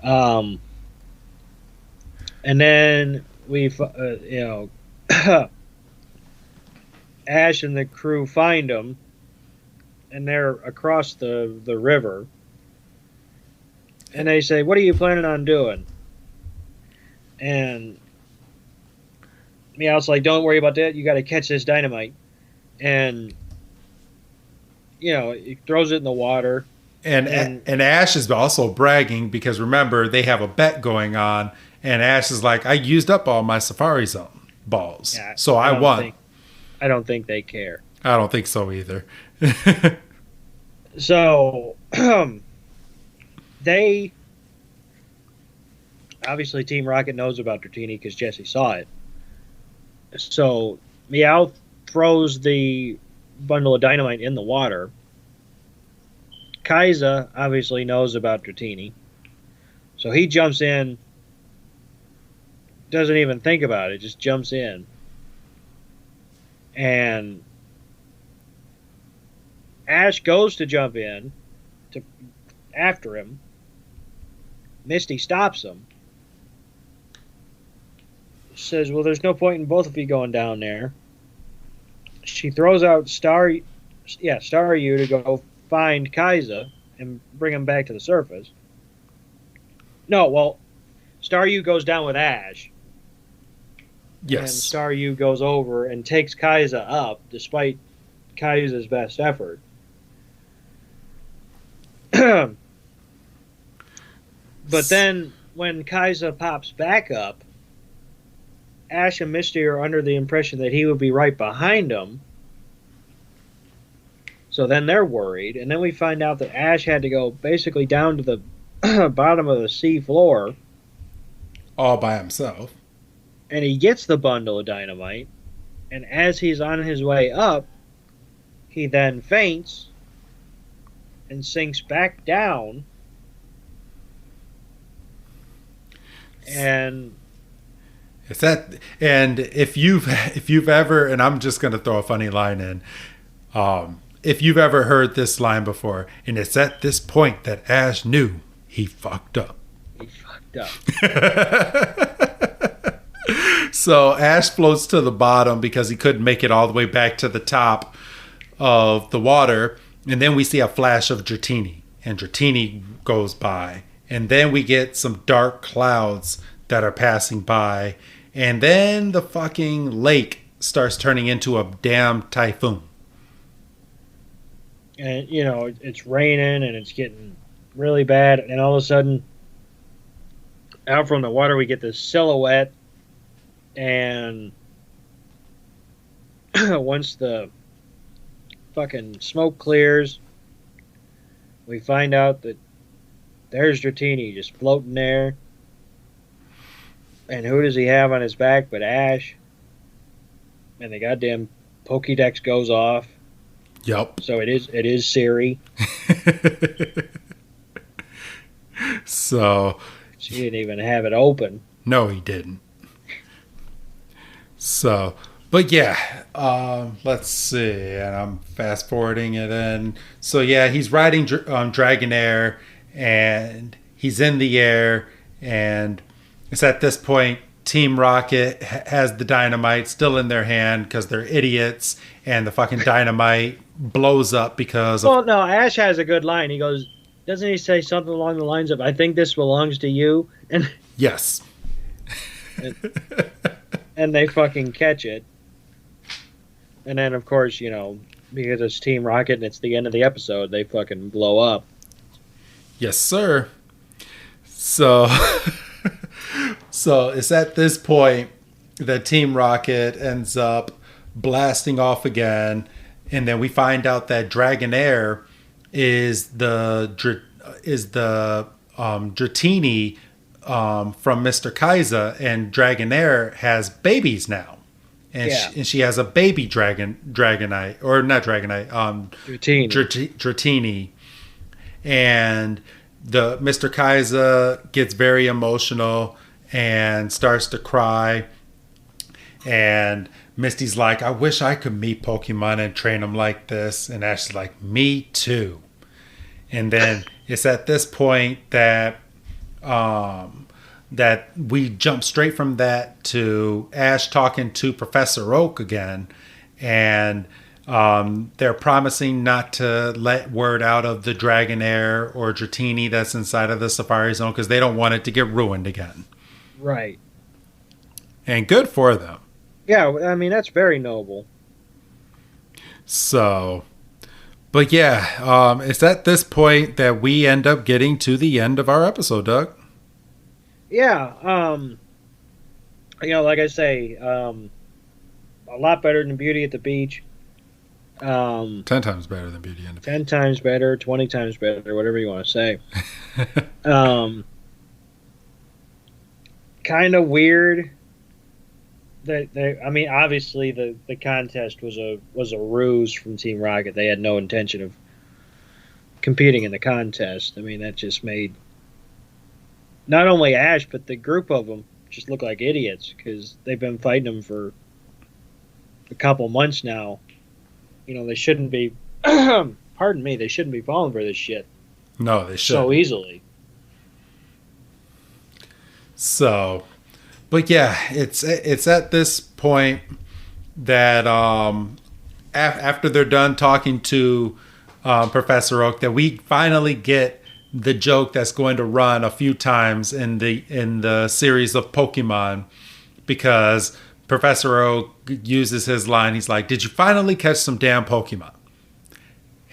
And then we, Ash and the crew find them, and they're across the river. And they say, "What are you planning on doing?" And Meowth's like, "Don't worry about that. You got to catch this dynamite." And he throws it in the water. And Ash is also bragging because remember they have a bet going on, and Ash is like, "I used up all my Safari Zone balls, so I won." I don't think they care. I don't think so either. So they obviously Team Rocket knows about Dratini because Jessie saw it. So Meowth throws the bundle of dynamite in the water. Kaiza obviously knows about Dratini, so he jumps in, doesn't even think about it, just jumps in. And Ash goes to jump in after him. Misty stops him. Says, "Well, there's no point in both of you going down there." She throws out Staryu to go find Kaiza and bring him back to the surface. No, well, Staryu goes down with Ash. Yes. And Staryu goes over and takes Kaiza up, despite Kaiza's best effort. But then, when Kaiza pops back up, Ash and Misty are under the impression that he would be right behind him. So then they're worried, and then we find out that Ash had to go basically down to the bottom of the sea floor. All by himself. And he gets the bundle of dynamite, and as he's on his way up, he then faints and sinks back down. And if you've ever, and I'm just gonna throw a funny line in, if you've ever heard this line before, and it's at this point that Ash knew he fucked up. He fucked up. So Ash floats to the bottom because he couldn't make it all the way back to the top of the water. And then we see a flash of Dratini. And Dratini goes by. And then we get some dark clouds that are passing by. And then the fucking lake starts turning into a damn typhoon. And, it's raining and it's getting really bad. And all of a sudden, out from the water, we get this silhouette. And once the fucking smoke clears, we find out that there's Dratini just floating there. And who does he have on his back but Ash? And the goddamn Pokédex goes off. Yep. So it is Siri. So she didn't even have it open. No, he didn't. So, but yeah, let's see. And I'm fast forwarding it in. So yeah, he's riding Dragonair, and he's in the air, and it's at this point Team Rocket has the dynamite still in their hand because they're idiots, and the fucking dynamite blows up because. Well, no, Ash has a good line. He goes, doesn't he say something along the lines of, "I think this belongs to you"? And yes. and they fucking catch it. And then, of course, because it's Team Rocket and it's the end of the episode, they fucking blow up. Yes, sir. So, so it's at this point that Team Rocket ends up blasting off again, and then we find out that Dragonair is the Dratini from Mr. Kaiser, and Dragonair has babies now. And she has a baby Dragonite, or not Dragonite, Dratini. And the Mr. Kaiser gets very emotional and starts to cry. And Misty's like, I wish I could meet Pokemon and train them like this. And Ash's like, me too. And then it's at this point that that we jump straight from that to Ash talking to Professor Oak again. And they're promising not to let word out of the Dragonair or Dratini that's inside of the Safari Zone because they don't want it to get ruined again. Right. And good for them. Yeah, I mean, that's very noble. So, but yeah, it's at this point that we end up getting to the end of our episode, Doug. Yeah, like I say, a lot better than Beauty at the Beach. 10 times better than Beauty and the Beast. 10 times better, 20 times better, whatever you want to say. Kind of weird that obviously the contest was a ruse from Team Rocket. They had no intention of competing in the contest. I mean, that just made not only Ash but the group of them just look like idiots because they've been fighting them for a couple months now. They shouldn't be, pardon me, they shouldn't be falling for this shit. No, they shouldn't. So easily. So, but yeah, it's at this point that after they're done talking to Professor Oak that we finally get the joke that's going to run a few times in the series of Pokemon, because Professor Oak uses his line. He's like, "Did you finally catch some damn Pokemon?"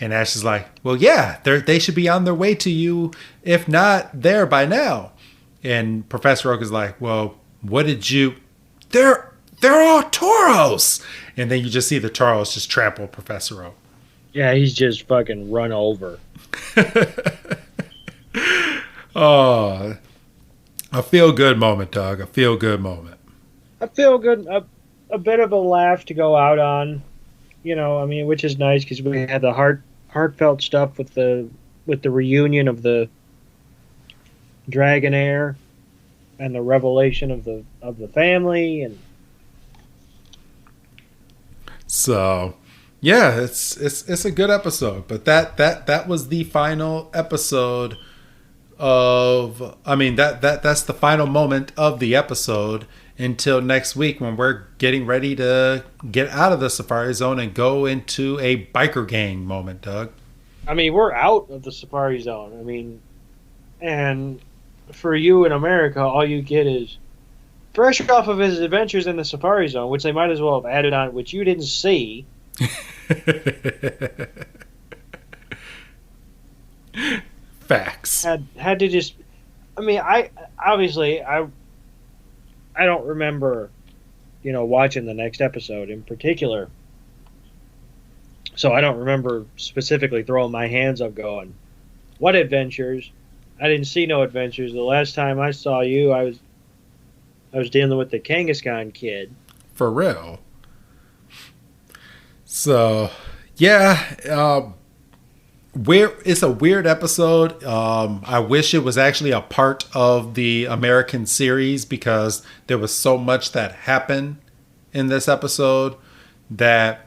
And Ash is like, "Well, yeah, they should be on their way to you, if not there by now." And Professor Oak is like, "Well, what did you? They're all Tauros." And then you just see the Tauros just trample Professor Oak. Yeah, he's just fucking run over. Oh, a feel-good moment, Doug. A feel-good moment. I feel good. A bit of a laugh to go out on, which is nice because we had the heartfelt stuff with the reunion of the Dragonair and the revelation of the family, and so yeah, it's a good episode. But that was the final episode of. I mean that's the final moment of the episode. Until next week when we're getting ready to get out of the Safari Zone and go into a biker gang moment, Doug. I mean, we're out of the Safari Zone. I mean, and for you in America, all you get is fresh off of his adventures in the Safari Zone, which they might as well have added on, which you didn't see. Facts. Had to just. I mean, I don't remember, watching the next episode in particular. So I don't remember specifically throwing my hands up going, what adventures? I didn't see no adventures. The last time I saw you, I was dealing with the Kangaskhan kid. For real. So, yeah, it's a weird episode. I wish it was actually a part of the American series because there was so much that happened in this episode that,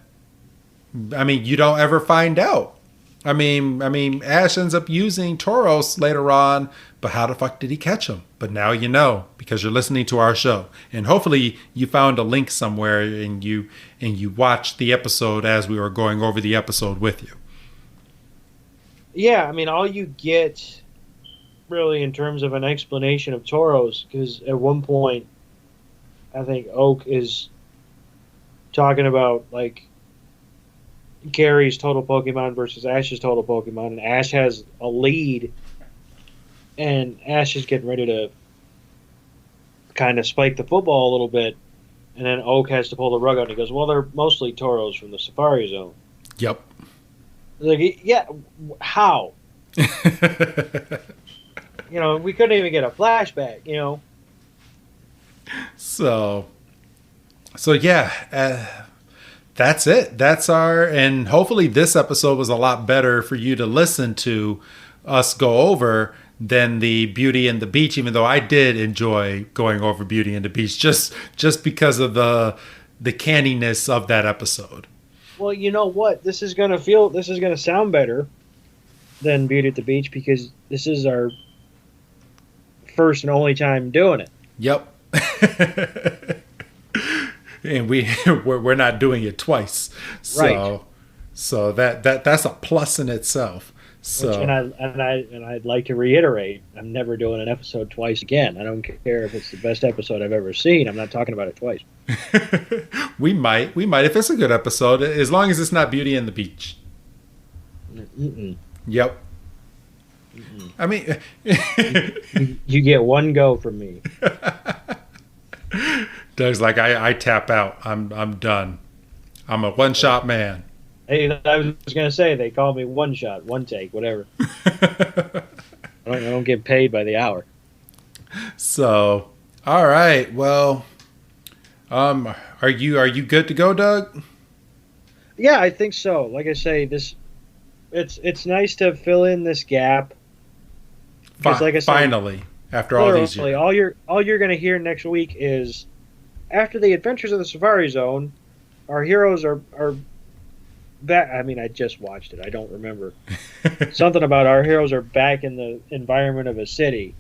I mean, you don't ever find out. I mean, Ash ends up using Tauros later on, but how the fuck did he catch him? But now you know, because you're listening to our show, and hopefully you found a link somewhere and you watched the episode as we were going over the episode with you. Yeah, I mean, all you get really in terms of an explanation of Tauros, because at one point, I think Oak is talking about like Gary's total Pokemon versus Ash's total Pokemon, and Ash has a lead, and Ash is getting ready to kind of spike the football a little bit, and then Oak has to pull the rug out, and he goes, well, they're mostly Tauros from the Safari Zone. Yep. Like, yeah, how? You know, we couldn't even get a flashback, you know? So yeah, that's it. That's and hopefully this episode was a lot better for you to listen to us go over than the Beauty and the Beach, even though I did enjoy going over Beauty and the Beach just because of the canniness of that episode. Well, you know what? This is going to sound better than Beauty at the Beach because this is our first and only time doing it. Yep. And we're not doing it twice, right? So that's a plus in itself. So I'd like to reiterate, I'm never doing an episode twice again. I don't care if it's the best episode I've ever seen. I'm not talking about it twice. we might if it's a good episode, as long as it's not Beauty and the Beach. Mm-mm. Yep. Mm-mm. I mean, you get one go from me. Doug's like, I tap out. I'm done. I'm a one-shot man. Hey, I was going to say, they call me one shot, one take, whatever. I don't get paid by the hour. So, all right. Well, are you good to go, Doug? Yeah, I think so. Like I say, it's nice to fill in this gap. Like I said, finally, after all these years, all you're going to hear next week is after the Adventures of the Safari Zone, our heroes are back. I mean, I just watched it. I don't remember. Something about our heroes are back in the environment of a city.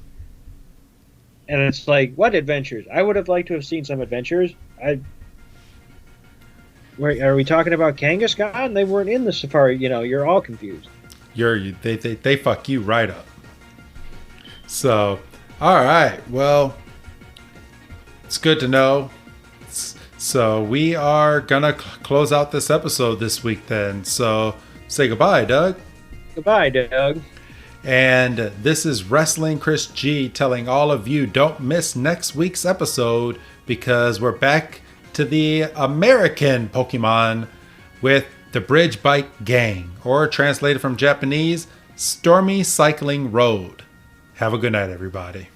And it's like, what adventures? I would have liked to have seen some adventures. Are we talking about Kangaskhan? They weren't in the Safari. You know, you're all confused. They fuck you right up. So, all right. Well, it's good to know. So we are going to close out this episode this week then. So say goodbye, Doug. Goodbye, Doug. And this is Wrestling Chris G telling all of you, don't miss next week's episode because we're back to the American Pokemon with the Bridge Bike Gang, or translated from Japanese, Stormy Cycling Road. Have a good night, everybody.